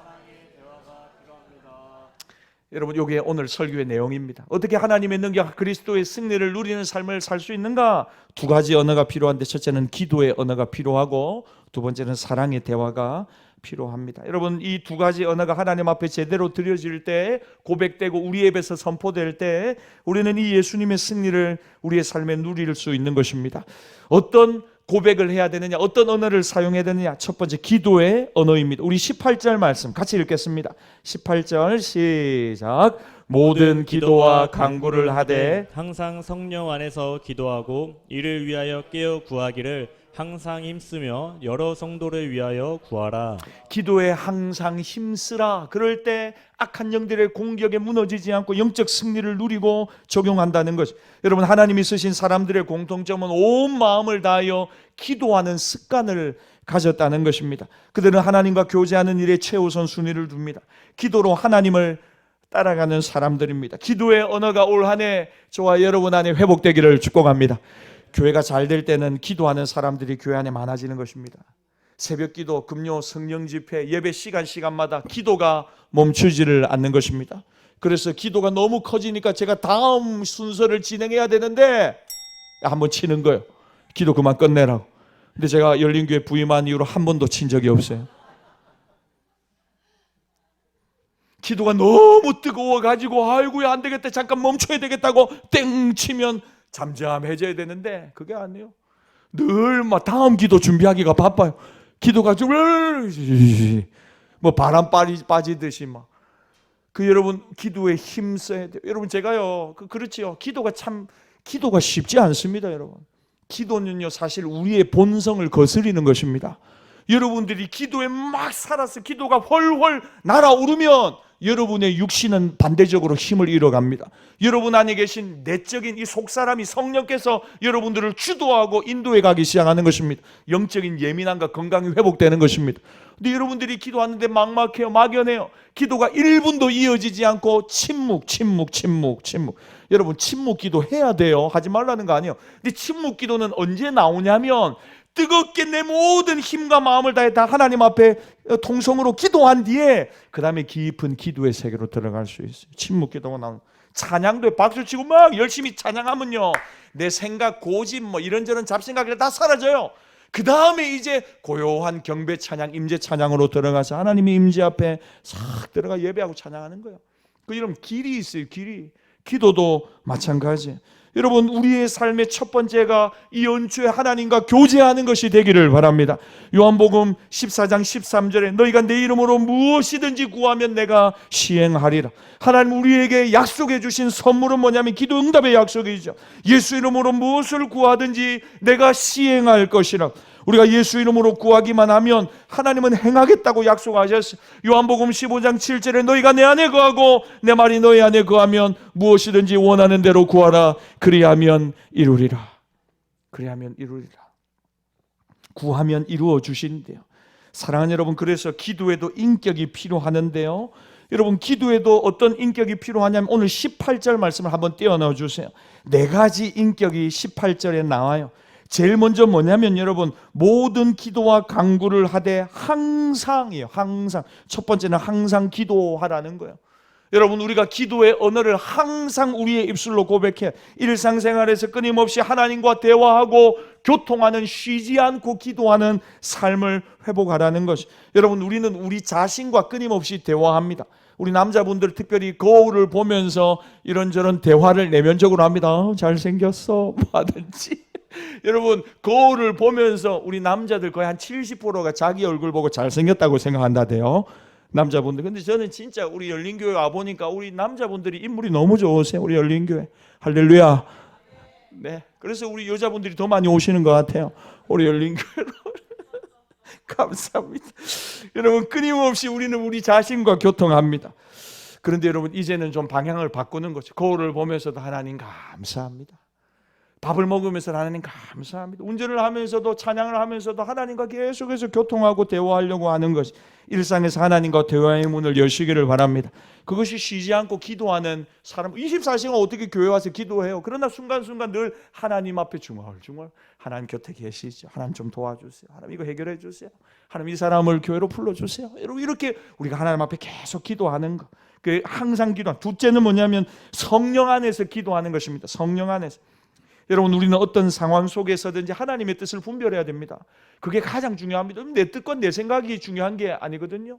여러분, 이게 오늘 설교의 내용입니다. 어떻게 하나님의 능력, 그리스도의 승리를 누리는 삶을 살 수 있는가? 두 가지 언어가 필요한데, 첫째는 기도의 언어가 필요하고 두 번째는 사랑의 대화가 필요합니다. 여러분, 이 두 가지 언어가 하나님 앞에 제대로 드려질 때, 고백되고 우리 입에서 선포될 때 우리는 이 예수님의 승리를 우리의 삶에 누릴 수 있는 것입니다. 어떤 고백을 해야 되느냐, 어떤 언어를 사용해야 되느냐? 첫 번째, 기도의 언어입니다. 우리 18절 말씀 같이 읽겠습니다. 18절 시작. 모든 기도와 간구를 하되 항상 성령 안에서 기도하고 이를 위하여 깨어 구하기를 항상 힘쓰며 여러 성도를 위하여 구하라. 기도에 항상 힘쓰라. 그럴 때 악한 영들의 공격에 무너지지 않고 영적 승리를 누리고 적용한다는 것. 여러분, 하나님이 쓰신 사람들의 공통점은 온 마음을 다하여 기도하는 습관을 가졌다는 것입니다. 그들은 하나님과 교제하는 일에 최우선 순위를 둡니다. 기도로 하나님을 따라가는 사람들입니다. 기도의 언어가 올 한 해 저와 여러분 안에 회복되기를 축복합니다. 교회가 잘 될 때는 기도하는 사람들이 교회 안에 많아지는 것입니다. 새벽 기도, 금요 성령 집회, 예배 시간마다 기도가 멈추지를 않는 것입니다. 그래서 기도가 너무 커지니까 제가 다음 순서를 진행해야 되는데 한번 치는 거예요. 기도 그만 끝내라고. 근데 제가 열린교회 부임한 이후로 한 번도 친 적이 없어요. 기도가 너무 뜨거워가지고 아이고야 안 되겠다, 잠깐 멈춰야 되겠다고 땡 치면 잠잠해져야 되는데 그게 아니에요. 늘 막 다음 기도 준비하기가 바빠요. 기도가 좀 뭐 바람 빠지듯이 막. 여러분, 기도에 힘써야 돼요. 여러분, 제가요 그렇지요. 기도가 쉽지 않습니다. 여러분, 기도는요 사실 우리의 본성을 거스리는 것입니다. 여러분들이 기도에 막 살아서 기도가 훨훨 날아오르면 여러분의 육신은 반대적으로 힘을 잃어갑니다. 여러분 안에 계신 내적인 이 속사람이 성령께서 여러분들을 주도하고 인도해 가기 시작하는 것입니다. 영적인 예민함과 건강이 회복되는 것입니다. 근데 여러분들이 기도하는데 막막해요. 막연해요. 기도가 1분도 이어지지 않고 침묵. 여러분 침묵 기도 해야 돼요. 하지 말라는 거 아니에요. 근데 침묵 기도는 언제 나오냐면 뜨겁게 내 모든 힘과 마음을 다해 다 하나님 앞에 통성으로 기도한 뒤에 그 다음에 깊은 기도의 세계로 들어갈 수 있어요. 침묵 기도가 나오는. 찬양도 박수치고 막 열심히 찬양하면요, 내 생각, 고집, 뭐 이런저런 잡생각이 다 사라져요. 그 다음에 이제 고요한 경배 찬양, 임재 찬양으로 들어가서 하나님의 임재 앞에 싹 들어가 예배하고 찬양하는 거예요. 그 여러분 길이 있어요. 길이. 기도도 마찬가지. 여러분 우리의 삶의 첫 번째가 이 연초에 하나님과 교제하는 것이 되기를 바랍니다. 요한복음 14장 13절에 너희가 내 이름으로 무엇이든지 구하면 내가 시행하리라. 하나님 우리에게 약속해 주신 선물은 뭐냐면 기도 응답의 약속이죠. 예수 이름으로 무엇을 구하든지 내가 시행할 것이라. 우리가 예수 이름으로 구하기만 하면 하나님은 행하겠다고 약속하셨어요. 요한복음 15장 7절에 너희가 내 안에 거하고 내 말이 너희 안에 거하면 무엇이든지 원하는 대로 구하라. 그리하면 이루리라. 그리하면 이루리라. 구하면 이루어 주신대요. 사랑하는 여러분, 그래서 기도에도 인격이 필요하는데요, 여러분 기도에도 어떤 인격이 필요하냐면 오늘 18절 말씀을 한번 떼어넣어 주세요. 네 가지 인격이 18절에 나와요. 제일 먼저 뭐냐면 여러분 모든 기도와 간구를 하되 항상이에요. 항상. 첫 번째는 항상 기도하라는 거예요. 여러분 우리가 기도의 언어를 항상 우리의 입술로 고백해 일상생활에서 끊임없이 하나님과 대화하고 교통하는, 쉬지 않고 기도하는 삶을 회복하라는 것이. 여러분 우리는 우리 자신과 끊임없이 대화합니다. 우리 남자분들 특별히 거울을 보면서 이런저런 대화를 내면적으로 합니다. 잘생겼어 뭐 하든지. 여러분 거울을 보면서 우리 남자들 거의 한 70%가 자기 얼굴 보고 잘생겼다고 생각한다대요, 남자분들. 근데 저는 진짜 우리 열린교회 와보니까 우리 남자분들이 인물이 너무 좋으세요. 우리 열린교회 할렐루야. 네, 그래서 우리 여자분들이 더 많이 오시는 것 같아요, 우리 열린교회로. 감사합니다. 여러분 끊임없이 우리는 우리 자신과 교통합니다. 그런데 여러분 이제는 좀 방향을 바꾸는 거죠. 거울을 보면서도 하나님 감사합니다. 밥을 먹으면서 하나님 감사합니다. 운전을 하면서도 찬양을 하면서도 하나님과 계속해서 교통하고 대화하려고 하는 것이 일상에서 하나님과 대화의 문을 여시기를 바랍니다. 그것이 쉬지 않고 기도하는 사람. 24시간 어떻게 교회 와서 기도해요? 그러나 순간순간 늘 하나님 앞에 중얼중얼 하나님 곁에 계시죠. 하나님 좀 도와주세요. 하나님 이거 해결해 주세요. 하나님 이 사람을 교회로 불러주세요. 여러분 이렇게 우리가 하나님 앞에 계속 기도하는 것. 그 항상 기도하는. 둘째는 뭐냐면 성령 안에서 기도하는 것입니다. 성령 안에서. 여러분 우리는 어떤 상황 속에서든지 하나님의 뜻을 분별해야 됩니다. 그게 가장 중요합니다. 내 뜻과 내 생각이 중요한 게 아니거든요.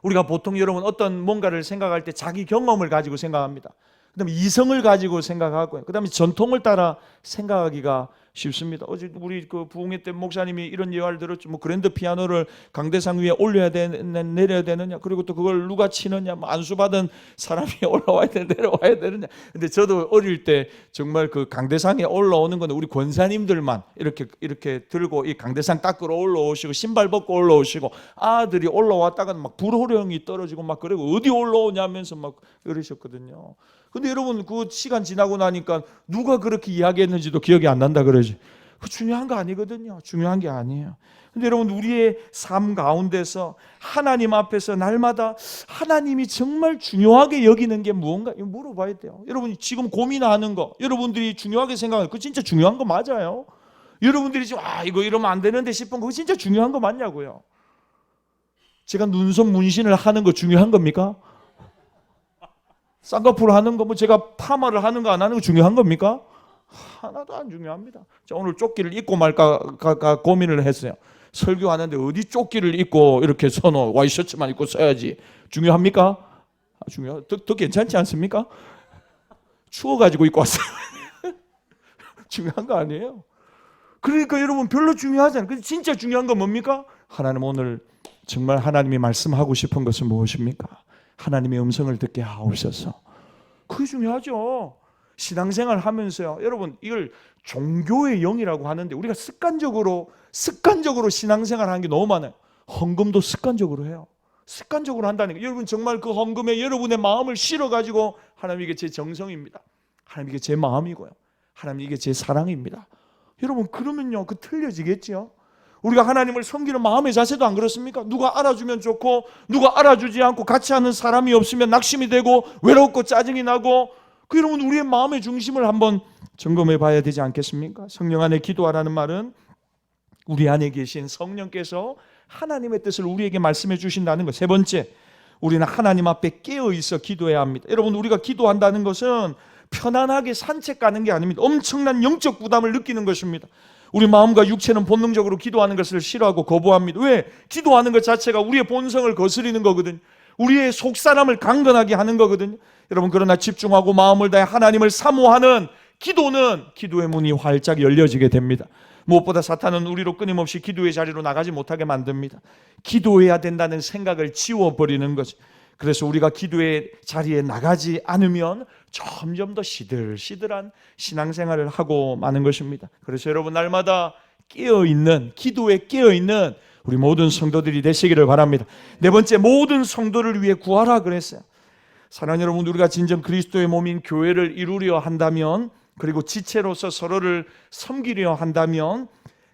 우리가 보통 여러분 어떤 뭔가를 생각할 때 자기 경험을 가지고 생각합니다. 그 다음에 이성을 가지고 생각하고요. 그 다음에 전통을 따라 생각하기가 쉽습니다. 어제 우리 그 부흥회 때 목사님이 이런 예화를 들었죠. 뭐 그랜드 피아노를 강대상 위에 올려야 되느냐 내려야 되느냐, 그리고 또 그걸 누가 치느냐, 뭐 안수 받은 사람이 올라와야 되느냐 내려와야 되느냐. 근데 저도 어릴 때 정말 그 강대상에 올라오는 건 우리 권사님들만 이렇게 들고 이 강대상 닦으러 올라오시고 신발 벗고 올라오시고, 아들이 올라왔다가는 막 불호령이 떨어지고 막 그리고 어디 올라오냐면서 막 이러셨거든요. 근데 여러분 그 시간 지나고 나니까 누가 그렇게 이야기했는지도 기억이 안 난다 그러지. 그 중요한 거 아니거든요. 중요한 게 아니에요. 근데 여러분 우리의 삶 가운데서 하나님 앞에서 날마다 하나님이 정말 중요하게 여기는 게 무언가 이거 물어봐야 돼요. 여러분 지금 고민하는 거, 여러분들이 중요하게 생각하는 거, 그거 진짜 중요한 거 맞아요? 여러분들이 지금 이거 이러면 안 되는데 싶은 거, 그거 진짜 중요한 거 맞냐고요? 제가 눈썹 문신을 하는 거 중요한 겁니까? 쌍꺼풀 하는 거, 뭐 제가 파마를 하는 거 안 하는 거 중요한 겁니까? 하나도 안 중요합니다. 자, 오늘 조끼를 입고 말까 고민을 했어요. 설교하는데 어디 조끼를 입고 이렇게 서노 와이셔츠만 입고 써야지 중요합니까? 중요. 더 괜찮지 않습니까? 추워가지고 입고 왔어요. 중요한 거 아니에요. 그러니까 여러분 별로 중요하지 않아요. 근데 진짜 중요한 건 뭡니까? 하나님 오늘 정말 하나님이 말씀하고 싶은 것은 무엇입니까? 하나님의 음성을 듣게 하옵소서. 그게 중요하죠. 신앙생활 하면서요. 여러분 이걸 종교의 영이라고 하는데 우리가 습관적으로 신앙생활 하는 게 너무 많아요. 헌금도 습관적으로 해요. 습관적으로 한다는 거. 여러분 정말 그 헌금에 여러분의 마음을 실어가지고 하나님 이게 제 정성입니다. 하나님 이게 제 마음이고요. 하나님 이게 제 사랑입니다. 여러분 그러면요 그 틀려지겠죠. 우리가 하나님을 섬기는 마음의 자세도 안 그렇습니까? 누가 알아주면 좋고 누가 알아주지 않고 같이 하는 사람이 없으면 낙심이 되고 외롭고 짜증이 나고, 여러분 우리의 마음의 중심을 한번 점검해 봐야 되지 않겠습니까? 성령 안에 기도하라는 말은 우리 안에 계신 성령께서 하나님의 뜻을 우리에게 말씀해 주신다는 것. 세 번째, 우리는 하나님 앞에 깨어 있어 기도해야 합니다. 여러분 우리가 기도한다는 것은 편안하게 산책 가는 게 아닙니다. 엄청난 영적 부담을 느끼는 것입니다. 우리 마음과 육체는 본능적으로 기도하는 것을 싫어하고 거부합니다. 왜? 기도하는 것 자체가 우리의 본성을 거스리는 거거든요. 우리의 속사람을 강건하게 하는 거거든요. 여러분 그러나 집중하고 마음을 다해 하나님을 사모하는 기도는 기도의 문이 활짝 열려지게 됩니다. 무엇보다 사탄은 우리로 끊임없이 기도의 자리로 나가지 못하게 만듭니다. 기도해야 된다는 생각을 지워버리는 거죠. 그래서 우리가 기도의 자리에 나가지 않으면 점점 더 시들시들한 신앙생활을 하고 마는 것입니다. 그래서 여러분 날마다 깨어있는, 기도에 깨어있는 우리 모든 성도들이 되시기를 바랍니다. 네 번째, 모든 성도를 위해 구하라 그랬어요. 사랑하는 여러분, 우리가 진정 그리스도의 몸인 교회를 이루려 한다면, 그리고 지체로서 서로를 섬기려 한다면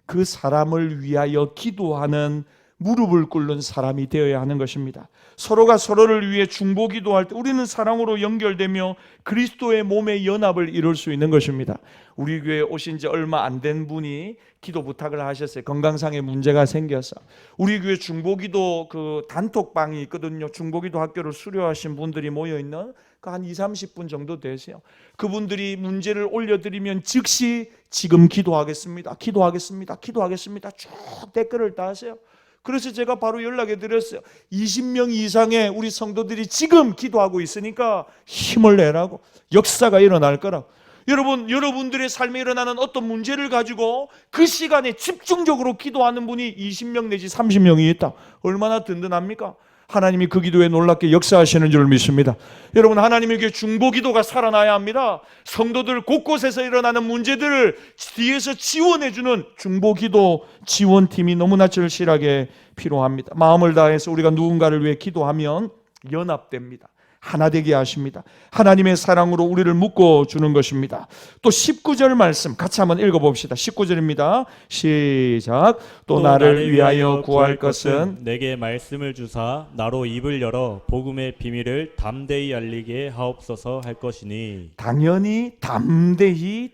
그 사람을 위하여 기도하는, 무릎을 꿇는 사람이 되어야 하는 것입니다. 서로가 서로를 위해 중보 기도할 때 우리는 사랑으로 연결되며 그리스도의 몸의 연합을 이룰 수 있는 것입니다. 우리 교회에 오신 지 얼마 안 된 분이 기도 부탁을 하셨어요. 건강상의 문제가 생겨서. 우리 교회 중보기도 그 단톡방이 있거든요. 중보기도 학교를 수료하신 분들이 모여있는 한 20-30분 정도 되세요. 그분들이 문제를 올려드리면 즉시 지금 기도하겠습니다, 기도하겠습니다, 기도하겠습니다 쭉 댓글을 다 하세요. 그래서 제가 바로 연락해 드렸어요. 20명 이상의 우리 성도들이 지금 기도하고 있으니까 힘을 내라고, 역사가 일어날 거라고. 여러분들의 삶에 일어나는 어떤 문제를 가지고 그 시간에 집중적으로 기도하는 분이 20명 내지 30명이 있다. 얼마나 든든합니까? 하나님이 그 기도에 놀랍게 역사하시는 줄 믿습니다. 여러분, 하나님에게 중보기도가 살아나야 합니다. 성도들 곳곳에서 일어나는 문제들을 뒤에서 지원해주는 중보기도 지원팀이 너무나 절실하게 필요합니다. 마음을 다해서 우리가 누군가를 위해 기도하면 연합됩니다. 하나 되게 하십니다. 하나님의 사랑으로 우리를 묶어주는 것입니다. 또 19절 말씀 같이 한번 읽어봅시다. 19절입니다. 시작. 또 나를 위하여 구할 것은 내게 말씀을 주사 나로 입을 열어 복음의 비밀을 담대히 알리게 하옵소서 할 것이니. 당연히 담대히.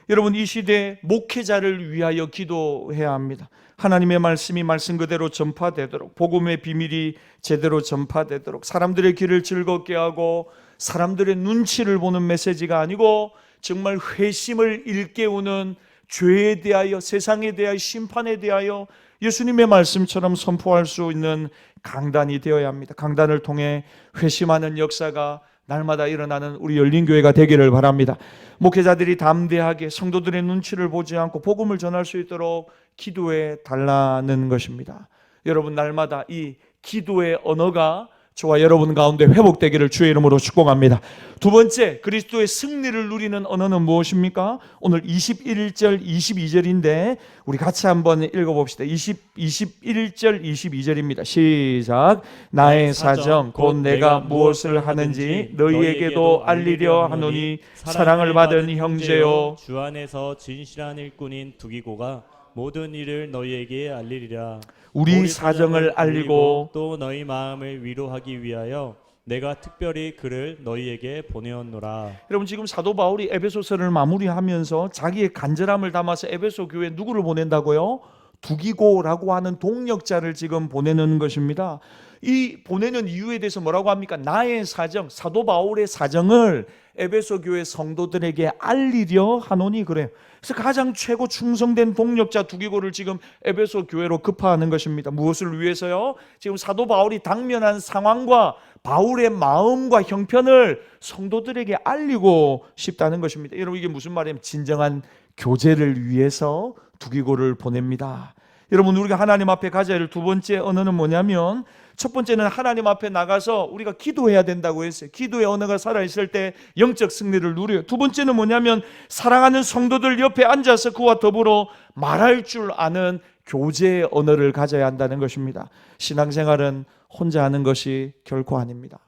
여러분, 이 시대 목회자를 위하여 기도해야 합니다. 하나님의 말씀이 말씀 그대로 전파되도록, 복음의 비밀이 제대로 전파되도록, 사람들의 길을 즐겁게 하고 사람들의 눈치를 보는 메시지가 아니고 정말 회심을 일깨우는, 죄에 대하여, 세상에 대하여, 심판에 대하여 예수님의 말씀처럼 선포할 수 있는 강단이 되어야 합니다. 강단을 통해 회심하는 역사가 날마다 일어나는 우리 열린교회가 되기를 바랍니다. 목회자들이 담대하게 성도들의 눈치를 보지 않고 복음을 전할 수 있도록 기도해 달라는 것입니다. 여러분, 날마다 이 기도의 언어가 저와 여러분 가운데 회복되기를 주의 이름으로 축복합니다. 두 번째, 그리스도의 승리를 누리는 언어는 무엇입니까? 오늘 21절 22절인데 우리 같이 한번 읽어봅시다. 21절 22절입니다. 시작. 나의 사정 곧 내가 무엇을 하는지 너희에게도 알리려 하노니 사랑을 받은 형제요, 주 안에서 진실한 일꾼인 두기고가 모든 일을 너희에게 알리리라. 우리 사정을 알리고 또 너희 마음을 위로하기 위하여 내가 특별히 그를 너희에게 보내었노라. 여러분, 지금 사도 바울이 에베소서를 마무리하면서 자기의 간절함을 담아서 에베소 교회에 누구를 보낸다고요? 두기고라고 하는 동역자를 지금 보내는 것입니다. 이 보내는 이유에 대해서 뭐라고 합니까? 나의 사정, 사도 바울의 사정을 에베소 교회 성도들에게 알리려 하노니 그래요. 그래서 가장 최고 충성된 동력자 두기고를 지금 에베소 교회로 급파하는 것입니다. 무엇을 위해서요? 지금 사도 바울이 당면한 상황과 바울의 마음과 형편을 성도들에게 알리고 싶다는 것입니다. 여러분, 이게 무슨 말이냐면 진정한 교제를 위해서 두기고를 보냅니다. 여러분, 우리가 하나님 앞에 가져야 할 두 번째 언어는 뭐냐면, 첫 번째는 하나님 앞에 나가서 우리가 기도해야 된다고 했어요. 기도의 언어가 살아있을 때 영적 승리를 누려요. 두 번째는 뭐냐면 사랑하는 성도들 옆에 앉아서 그와 더불어 말할 줄 아는 교제의 언어를 가져야 한다는 것입니다. 신앙생활은 혼자 하는 것이 결코 아닙니다.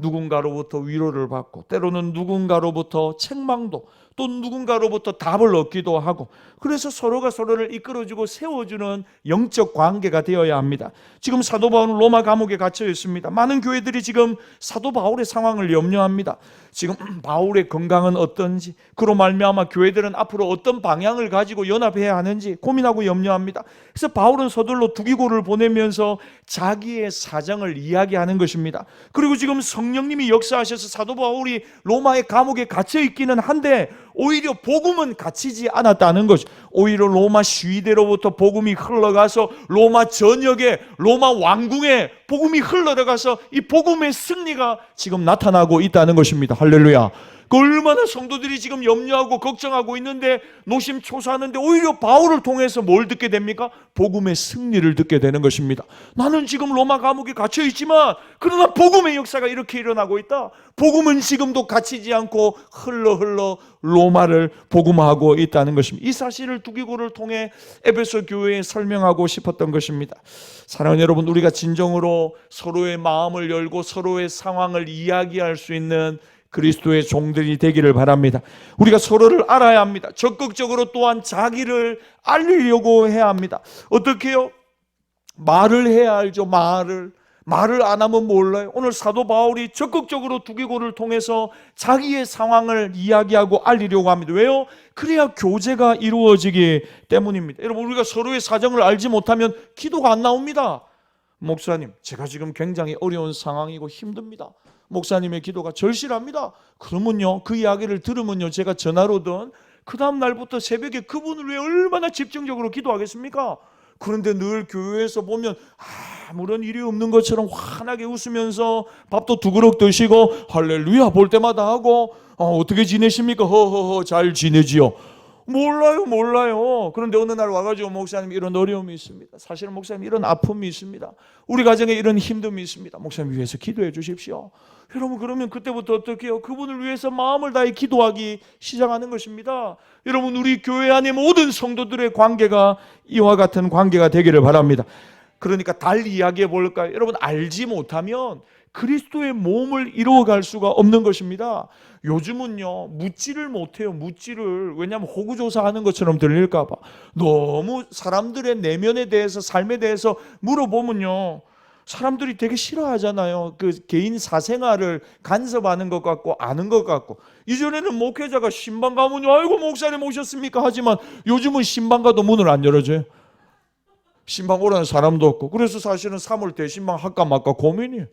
누군가로부터 위로를 받고 때로는 누군가로부터 책망도 또 누군가로부터 답을 얻기도 하고 그래서 서로가 서로를 이끌어주고 세워주는 영적 관계가 되어야 합니다. 지금 사도 바울은 로마 감옥에 갇혀 있습니다. 많은 교회들이 지금 사도 바울의 상황을 염려합니다. 지금 바울의 건강은 어떤지 그로 말미암아 교회들은 앞으로 어떤 방향을 가지고 연합해야 하는지 고민하고 염려합니다. 그래서 바울은 서둘러 두기고를 보내면서 자기의 사정을 이야기하는 것입니다. 그리고 지금 성령님이 역사하셔서 사도 바울이 로마의 감옥에 갇혀 있기는 한데 오히려 복음은 갇히지 않았다는 것. 오히려 로마 시위대로부터 복음이 흘러가서 로마 전역에 로마 왕궁에 복음이 흘러가서 이 복음의 승리가 지금 나타나고 있다는 것입니다. 할렐루야. 그 얼마나 성도들이 지금 염려하고 걱정하고 있는데 노심초사하는데 오히려 바울을 통해서 뭘 듣게 됩니까? 복음의 승리를 듣게 되는 것입니다. 나는 지금 로마 감옥에 갇혀 있지만 그러나 복음의 역사가 이렇게 일어나고 있다. 복음은 지금도 갇히지 않고 흘러 로마를 복음화하고 있다는 것입니다. 이 사실을 두기고를 통해 에베소 교회에 설명하고 싶었던 것입니다. 사랑하는 여러분, 우리가 진정으로 서로의 마음을 열고 서로의 상황을 이야기할 수 있는 그리스도의 종들이 되기를 바랍니다. 우리가 서로를 알아야 합니다. 적극적으로 또한 자기를 알리려고 해야 합니다. 어떻게 해요? 말을 해야 알죠. 말을 안 하면 몰라요. 오늘 사도 바울이 적극적으로 두기고를 통해서 자기의 상황을 이야기하고 알리려고 합니다. 왜요? 그래야 교제가 이루어지기 때문입니다. 여러분, 우리가 서로의 사정을 알지 못하면 기도가 안 나옵니다. 목사님, 제가 지금 굉장히 어려운 상황이고 힘듭니다. 목사님의 기도가 절실합니다. 그러면요, 그 이야기를 들으면요, 제가 전화로든 그 다음 날부터 새벽에 그분을 위해 얼마나 집중적으로 기도하겠습니까? 그런데 늘 교회에서 보면 아무런 일이 없는 것처럼 환하게 웃으면서 밥도 두 그릇 드시고 할렐루야 볼 때마다 하고 어떻게 지내십니까? 허허허 잘 지내지요. 몰라요. 그런데 어느 날 와가지고 목사님 이런 어려움이 있습니다. 사실은 목사님 이런 아픔이 있습니다. 우리 가정에 이런 힘듦이 있습니다. 목사님 위해서 기도해 주십시오. 여러분, 그러면 그때부터 어떻게 해요? 그분을 위해서 마음을 다해 기도하기 시작하는 것입니다. 여러분, 우리 교회 안에 모든 성도들의 관계가 이와 같은 관계가 되기를 바랍니다. 그러니까 달리 이야기해 볼까요? 여러분, 알지 못하면 그리스도의 몸을 이루어갈 수가 없는 것입니다. 요즘은요, 묻지를 못해요. 묻지를. 왜냐하면 호구조사하는 것처럼 들릴까 봐. 너무 사람들의 내면에 대해서, 삶에 대해서 물어보면요, 사람들이 되게 싫어하잖아요. 그 개인 사생활을 간섭하는 것 같고 아는 것 같고. 이전에는 목회자가 신방 가면요, 아이고 목사님 오셨습니까? 하지만 요즘은 신방 가도 문을 안 열어줘요. 신방 오라는 사람도 없고. 그래서 사실은 3월 대신방 할까 말까 고민이에요.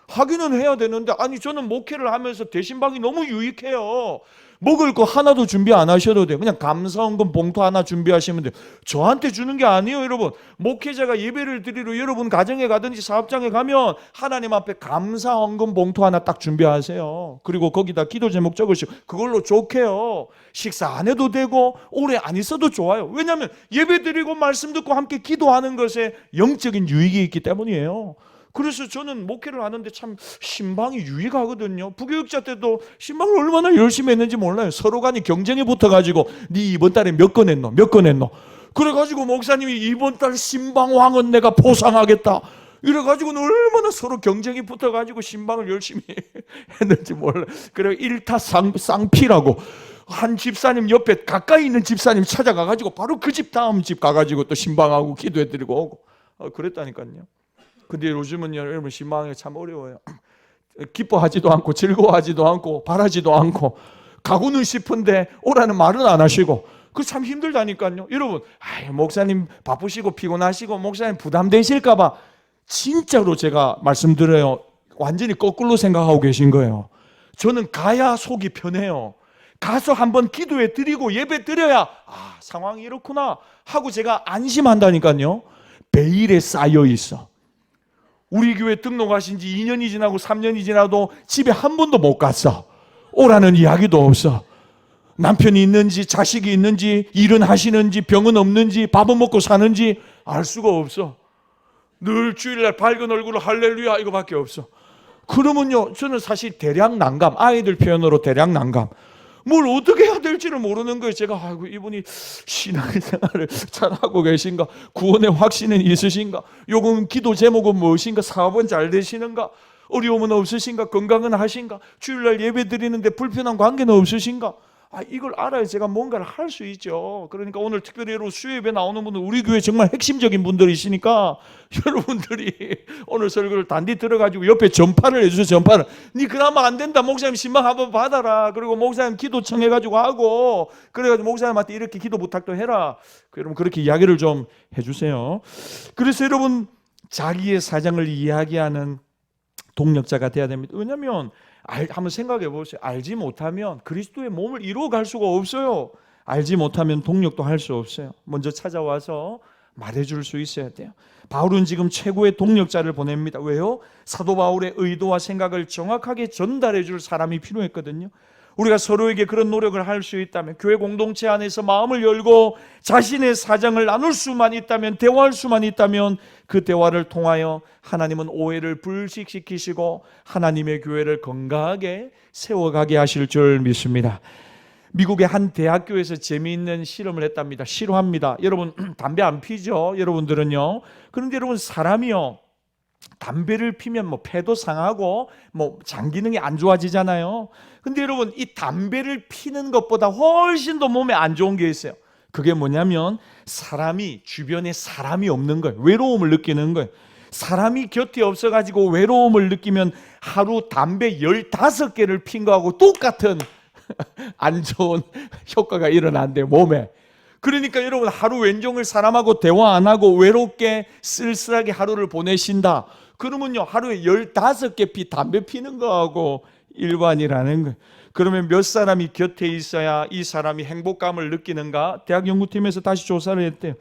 하기는 해야 되는데, 아니 저는 목회를 하면서 대신방이 너무 유익해요. 먹을 거 하나도 준비 안 하셔도 돼요. 그냥 감사헌금 봉투 하나 준비하시면 돼요. 저한테 주는 게 아니에요. 여러분, 목회자가 예배를 드리러 여러분 가정에 가든지 사업장에 가면 하나님 앞에 감사헌금 봉투 하나 딱 준비하세요. 그리고 거기다 기도 제목 적으시고 그걸로 좋게요. 식사 안 해도 되고 오래 안 있어도 좋아요. 왜냐하면 예배 드리고 말씀 듣고 함께 기도하는 것에 영적인 유익이 있기 때문이에요. 그래서 저는 목회를 하는데 참 신방이 유익하거든요. 부교육자 때도 신방을 얼마나 열심히 했는지 몰라요. 서로 간이 경쟁에 붙어가지고 네 이번 달에 몇 건 했노? 그래가지고 목사님이 이번 달 신방왕은 내가 보상하겠다. 이래가지고는 얼마나 서로 경쟁이 붙어가지고 신방을 열심히 했는지 몰라요. 그래서 일타쌍피라고 한 집사님 옆에 가까이 있는 집사님 찾아가가지고 바로 그 집 다음 집 가가지고 또 신방하고 기도해드리고 오고 그랬다니까요. 근데 요즘은 여러분 신방이 참 어려워요. 기뻐하지도 않고 즐거워하지도 않고 바라지도 않고 가고는 싶은데 오라는 말은 안 하시고 그 참 힘들다니까요. 여러분, 목사님 바쁘시고 피곤하시고 목사님 부담되실까 봐 진짜로 제가 말씀드려요. 완전히 거꾸로 생각하고 계신 거예요. 저는 가야 속이 편해요. 가서 한번 기도해 드리고 예배 드려야 상황이 이렇구나 하고 제가 안심한다니까요. 베일에 쌓여 있어. 우리 교회 등록하신 지 2년이 지나고 3년이 지나도 집에 한 번도 못 갔어. 오라는 이야기도 없어. 남편이 있는지 자식이 있는지 일은 하시는지 병은 없는지 밥은 먹고 사는지 알 수가 없어. 늘 주일날 밝은 얼굴로 할렐루야 이거밖에 없어. 그러면요, 저는 사실 대략 난감, 아이들 표현으로 대략 난감. 뭘 어떻게 해야 될지를 모르는 거예요. 제가 이분이 신앙생활을 잘하고 계신가, 구원의 확신은 있으신가, 요금 기도 제목은 무엇인가, 사업은 잘 되시는가, 어려움은 없으신가? 건강은 하신가? 주일날 예배 드리는데 불편한 관계는 없으신가? 이걸 알아야 제가 뭔가를 할 수 있죠. 그러니까 오늘 특별히 여러분 수요예배 나오는 분들 우리 교회 정말 핵심적인 분들이시니까 여러분들이 오늘 설교를 단디 들어가지고 옆에 전파를 해주세요. 전파를. 니 그나마 안 된다. 목사님 신방 한번 받아라. 그리고 목사님 기도 청해가지고 하고 그래가지고 목사님한테 이렇게 기도 부탁도 해라. 여러분 그렇게 이야기를 좀 해주세요. 그래서 여러분 자기의 사정을 이야기하는 동력자가 돼야 됩니다. 왜냐하면 한번 생각해 보세요. 알지 못하면 그리스도의 몸을 이루어갈 수가 없어요. 알지 못하면 동력도 할 수 없어요. 먼저 찾아와서 말해줄 수 있어야 돼요. 바울은 지금 최고의 동력자를 보냅니다. 왜요? 사도 바울의 의도와 생각을 정확하게 전달해 줄 사람이 필요했거든요. 우리가 서로에게 그런 노력을 할 수 있다면, 교회 공동체 안에서 마음을 열고 자신의 사정을 나눌 수만 있다면, 대화할 수만 있다면 그 대화를 통하여 하나님은 오해를 불식시키시고 하나님의 교회를 건강하게 세워가게 하실 줄 믿습니다. 미국의 한 대학교에서 재미있는 실험을 했답니다. 싫어합니다. 여러분 담배 안 피죠? 여러분들은요. 그런데 여러분 사람이요, 담배를 피면 폐도 상하고 장 기능이 안 좋아지잖아요. 근데 여러분 이 담배를 피는 것보다 훨씬 더 몸에 안 좋은 게 있어요. 그게 뭐냐면 사람이 주변에 사람이 없는 거예요. 외로움을 느끼는 거예요. 사람이 곁에 없어가지고 외로움을 느끼면 하루 담배 15개를 핀 거하고 똑같은 안 좋은 효과가 일어난대요, 몸에. 그러니까 여러분 하루 왼종일 사람하고 대화 안 하고 외롭게 쓸쓸하게 하루를 보내신다. 그러면요 하루에 15개 담배 피는 거하고 일반이라는 거예요. 그러면 몇 사람이 곁에 있어야 이 사람이 행복감을 느끼는가? 대학 연구팀에서 다시 조사를 했대요.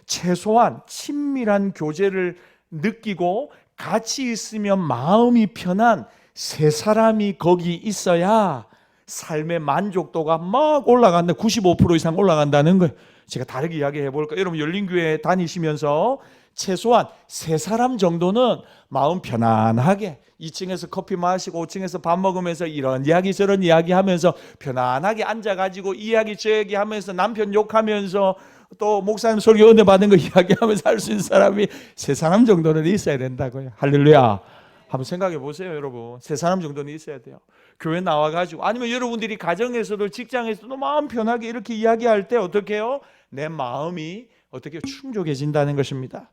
최소한 친밀한 교제를 느끼고 같이 있으면 마음이 편한 3사람이 거기 있어야 삶의 만족도가 막 올라간다. 95% 이상 올라간다는 거예요. 제가 다르게 이야기해 볼까요? 여러분 열린교회 다니시면서 최소한 3사람 정도는 마음 편안하게 2층에서 커피 마시고 5층에서 밥 먹으면서 이런 이야기 저런 이야기 하면서 편안하게 앉아가지고 이야기 저 얘기 하면서 남편 욕하면서 또 목사님 설교 은혜 받은 거 이야기하면서 할 수 있는 사람이 3사람 정도는 있어야 된다고요. 할렐루야. 한번 생각해 보세요, 여러분. 3사람 정도는 있어야 돼요. 교회 나와가지고 아니면 여러분들이 가정에서도 직장에서도 마음 편하게 이렇게 이야기할 때 어떻게 해요? 내 마음이 어떻게 충족해진다는 것입니다.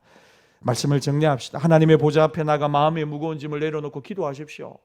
말씀을 정리합시다. 하나님의 보좌 앞에 나가 마음의 무거운 짐을 내려놓고 기도하십시오.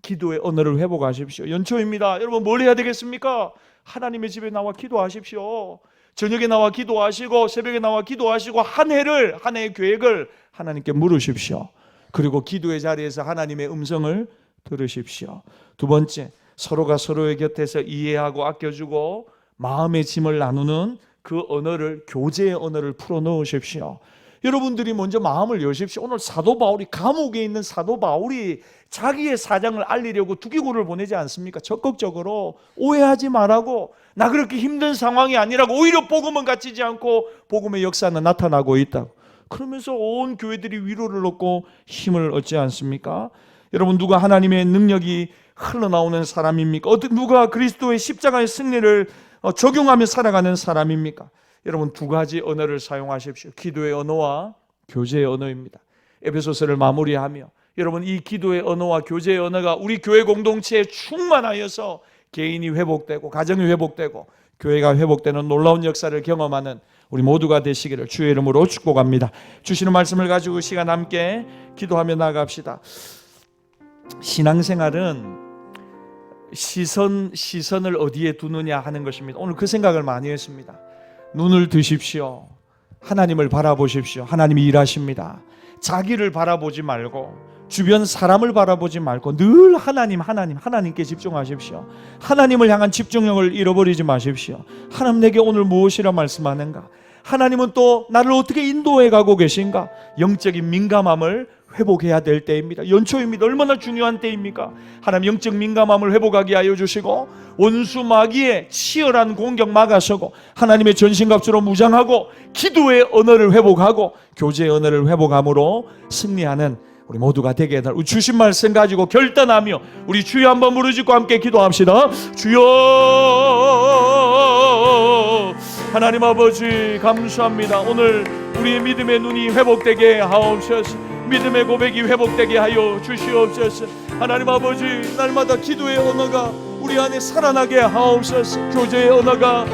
기도의 언어를 회복하십시오. 연초입니다. 여러분 뭘 해야 되겠습니까? 하나님의 집에 나와 기도하십시오. 저녁에 나와 기도하시고 새벽에 나와 기도하시고 한 해의 계획을 하나님께 물으십시오. 그리고 기도의 자리에서 하나님의 음성을 들으십시오. 두 번째, 서로가 서로의 곁에서 이해하고 아껴주고 마음의 짐을 나누는 그 언어를, 교제의 언어를 풀어놓으십시오. 여러분들이 먼저 마음을 여십시오. 오늘 사도 바울이, 감옥에 있는 사도 바울이 자기의 사정을 알리려고 두기고를 보내지 않습니까? 적극적으로 오해하지 말라고, 나 그렇게 힘든 상황이 아니라고, 오히려 복음은 갇히지 않고 복음의 역사는 나타나고 있다고. 그러면서 온 교회들이 위로를 얻고 힘을 얻지 않습니까? 여러분 누가 하나님의 능력이 흘러나오는 사람입니까? 누가 그리스도의 십자가의 승리를 적용하며 살아가는 사람입니까? 여러분 2가지 언어를 사용하십시오. 기도의 언어와 교제의 언어입니다. 에베소서를 마무리하며 여러분 이 기도의 언어와 교제의 언어가 우리 교회 공동체에 충만하여서 개인이 회복되고 가정이 회복되고 교회가 회복되는 놀라운 역사를 경험하는 우리 모두가 되시기를 주의 이름으로 축복합니다. 주시는 말씀을 가지고 시간 함께 기도하며 나아갑시다. 신앙생활은 시선을 어디에 두느냐 하는 것입니다. 오늘 그 생각을 많이 했습니다. 눈을 드십시오. 하나님을 바라보십시오. 하나님이 일하십니다. 자기를 바라보지 말고 주변 사람을 바라보지 말고 늘 하나님께 집중하십시오. 하나님을 향한 집중력을 잃어버리지 마십시오. 하나님 내게 오늘 무엇이라 말씀하는가? 하나님은 또 나를 어떻게 인도해 가고 계신가? 영적인 민감함을 회복해야 될 때입니다. 연초입니다. 얼마나 중요한 때입니까? 하나님 영적 민감함을 회복하게 하여 주시고 원수 마귀의 치열한 공격 막아서고 하나님의 전신갑주로 무장하고 기도의 언어를 회복하고 교제의 언어를 회복함으로 승리하는 우리 모두가 되게 해달라. 주신 말씀 가지고 결단하며 우리 주여 한번 부르짖고 함께 기도합시다. 주여, 하나님 아버지 감사합니다. 오늘 우리의 믿음의 눈이 회복되게 하옵소서. 믿음의 고백이 회복되게 하여 주시옵소서. 하나님 아버지, 날마다 기도의 언어가 우리 안에 살아나게 하옵소서. 교제의 언어가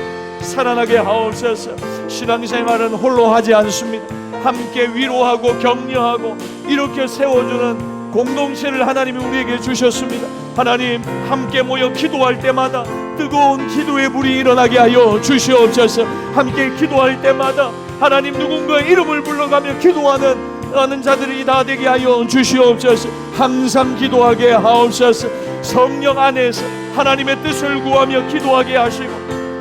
살아나게 하옵소서. 신앙생활은 홀로 하지 않습니다. 함께 위로하고 격려하고 이렇게 세워주는 공동체를 하나님이 우리에게 주셨습니다. 하나님, 함께 모여 기도할 때마다 뜨거운 기도의 불이 일어나게 하여 주시옵소서. 함께 기도할 때마다 하나님, 누군가의 이름을 불러가며 기도하는 자들이 다 되게 하여 주시옵소서. 항상 기도하게 하옵소서. 성령 안에서 하나님의 뜻을 구하며 기도하게 하시고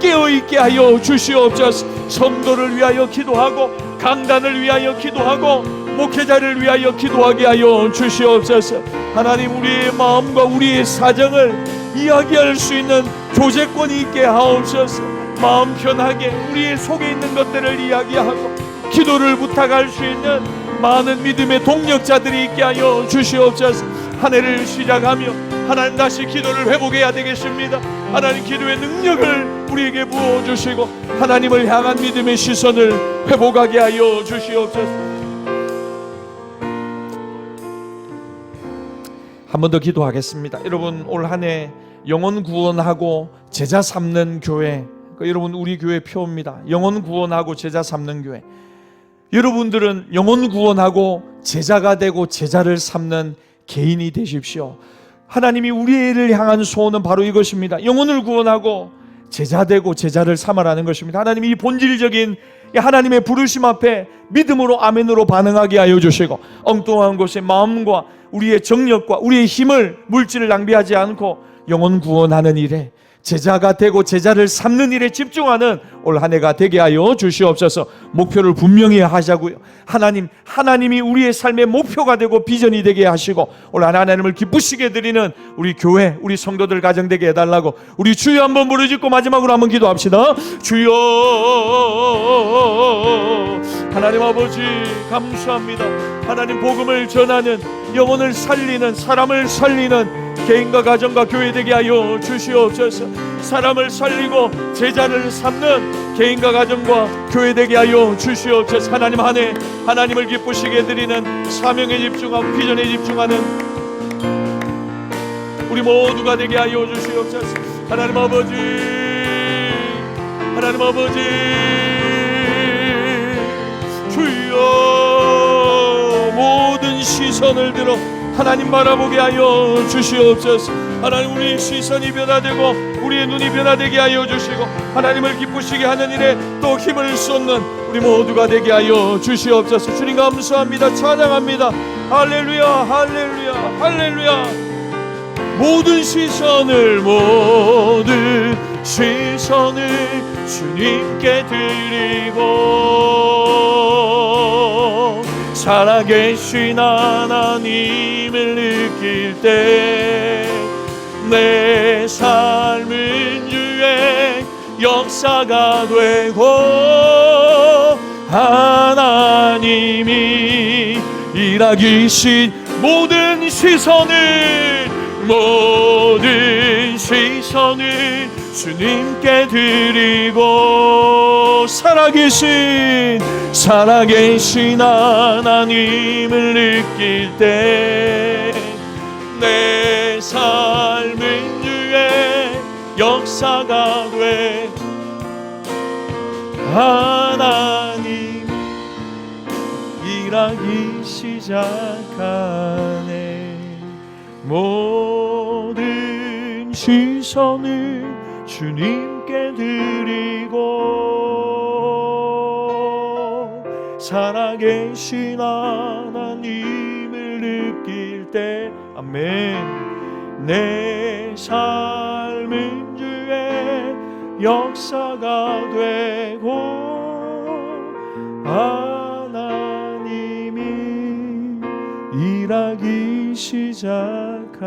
깨어있게 하여 주시옵소서. 성도를 위하여 기도하고 강단을 위하여 기도하고 목회자를 위하여 기도하게 하여 주시옵소서. 하나님, 우리의 마음과 우리의 사정을 이야기할 수 있는 교제권이 있게 하옵소서. 마음 편하게 우리의 속에 있는 것들을 이야기하고 기도를 부탁할 수 있는 많은 믿음의 동력자들이 있게 하여 주시옵소서. 한 해를 시작하며 하나님, 다시 기도를 회복해야 되겠습니다. 하나님, 기도의 능력을 우리에게 부어주시고 하나님을 향한 믿음의 시선을 회복하게 하여 주시옵소서. 한 번 더 기도하겠습니다. 여러분, 올 한 해 영혼 구원하고 제자 삼는 교회, 여러분 우리 교회 표입니다. 영혼 구원하고 제자 삼는 교회. 여러분들은 영혼 구원하고 제자가 되고 제자를 삼는 개인이 되십시오. 하나님이 우리를 향한 소원은 바로 이것입니다. 영혼을 구원하고 제자 되고 제자를 삼아라는 것입니다. 하나님이 이 본질적인 하나님의 부르심 앞에 믿음으로 아멘으로 반응하게 하여 주시고 엉뚱한 곳에 마음과 우리의 정력과 우리의 힘을, 물질을 낭비하지 않고 영혼 구원하는 일에, 제자가 되고 제자를 삼는 일에 집중하는 올 한 해가 되게 하여 주시옵소서. 목표를 분명히 하자고요. 하나님이 우리의 삶의 목표가 되고 비전이 되게 하시고 올 한 해 하나님을 기쁘시게 드리는 우리 교회, 우리 성도들 가정 되게 해달라고 우리 주여 한번 부르짖고 마지막으로 한번 기도합시다. 주여, 하나님 아버지 감사합니다. 하나님, 복음을 전하는, 영혼을 살리는, 사람을 살리는 개인과 가정과 교회 되게 하여 주시옵소서. 사람을 살리고 제자를 삼는 개인과 가정과 교회 되게 하여 주시옵소서. 하나님, 한 해 하나님을 기쁘시게 드리는 사명에 집중하고 비전에 집중하는 우리 모두가 되게 하여 주시옵소서. 하나님 아버지, 하나님 아버지, 주여, 모든 시선을 들어 하나님 바라보게 하여 주시옵소서. 하나님, 우리의 시선이 변화되고 우리의 눈이 변화되게 하여 주시고 하나님을 기쁘시게 하는 일에 또 힘을 쏟는 우리 모두가 되게 하여 주시옵소서. 주님 감사합니다. 찬양합니다. 할렐루야, 할렐루야, 할렐루야. 모든 시선을 주님께 드리고 살아계신 하나님을 느낄 때 내 삶은 주의 역사가 되고 하나님이 일하기신 모든 시선을 주님께 드리고 살아계신 하나님을 느낄 때 내 삶은 주의 역사가 돼 하나님 일하기 시작하네. 모든 시선을 주님께 드리고 살아계신 하나님을 느낄 때 아멘. 내 삶은 주의 역사가 되고 하나님이 일하기 시작한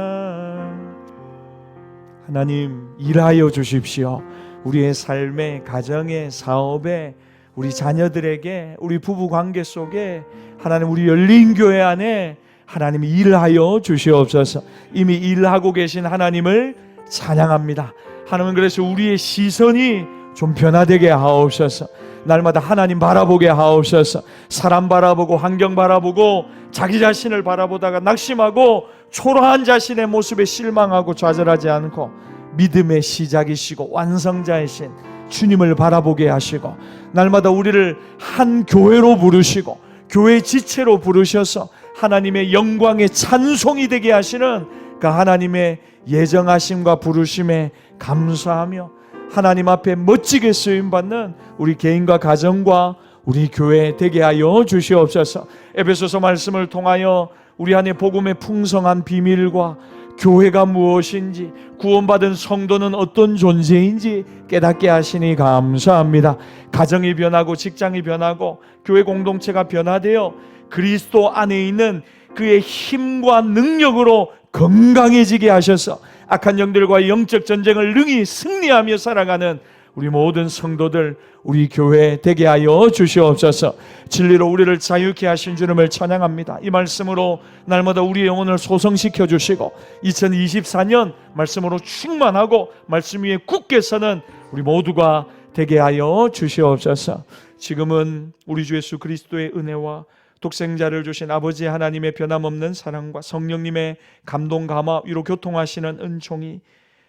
하나님 일하여 주십시오. 우리의 삶에, 가정에, 사업에, 우리 자녀들에게, 우리 부부 관계 속에 하나님, 우리 열린 교회 안에 하나님이 일하여 주시옵소서. 이미 일하고 계신 하나님을 찬양합니다. 하나님, 그래서 우리의 시선이 좀 변화되게 하옵소서. 날마다 하나님 바라보게 하옵소서. 사람 바라보고 환경 바라보고 자기 자신을 바라보다가 낙심하고 초라한 자신의 모습에 실망하고 좌절하지 않고 믿음의 시작이시고 완성자이신 주님을 바라보게 하시고, 날마다 우리를 한 교회로 부르시고 교회 지체로 부르셔서 하나님의 영광의 찬송이 되게 하시는 그 하나님의 예정하심과 부르심에 감사하며 하나님 앞에 멋지게 쓰임받는 우리 개인과 가정과 우리 교회 되게 하여 주시옵소서. 에베소서 말씀을 통하여 우리 안에 복음의 풍성한 비밀과 교회가 무엇인지, 구원받은 성도는 어떤 존재인지 깨닫게 하시니 감사합니다. 가정이 변하고 직장이 변하고 교회 공동체가 변화되어 그리스도 안에 있는 그의 힘과 능력으로 건강해지게 하셔서 악한 영들과 영적 전쟁을 능히 승리하며 살아가는 우리 모든 성도들, 우리 교회 되게 하여 주시옵소서. 진리로 우리를 자유케 하신 주님을 찬양합니다. 이 말씀으로 날마다 우리의 영혼을 소성시켜 주시고 2024년 말씀으로 충만하고 말씀 위에 굳게 서는 우리 모두가 되게 하여 주시옵소서. 지금은 우리 주 예수 그리스도의 은혜와 독생자를 주신 아버지 하나님의 변함없는 사랑과 성령님의 감동 감화 위로 교통하시는 은총이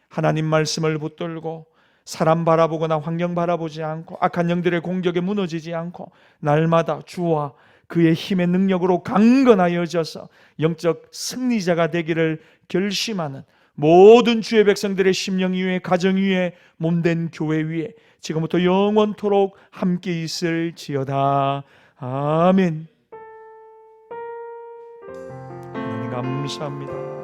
하나님 말씀을 붙들고 사람 바라보거나 환경 바라보지 않고 악한 영들의 공격에 무너지지 않고 날마다 주와 그의 힘의 능력으로 강건하여져서 영적 승리자가 되기를 결심하는 모든 주의 백성들의 심령 위에, 가정 위에, 몸된 교회 위에 지금부터 영원토록 함께 있을지어다. 아멘. 하나님 감사합니다.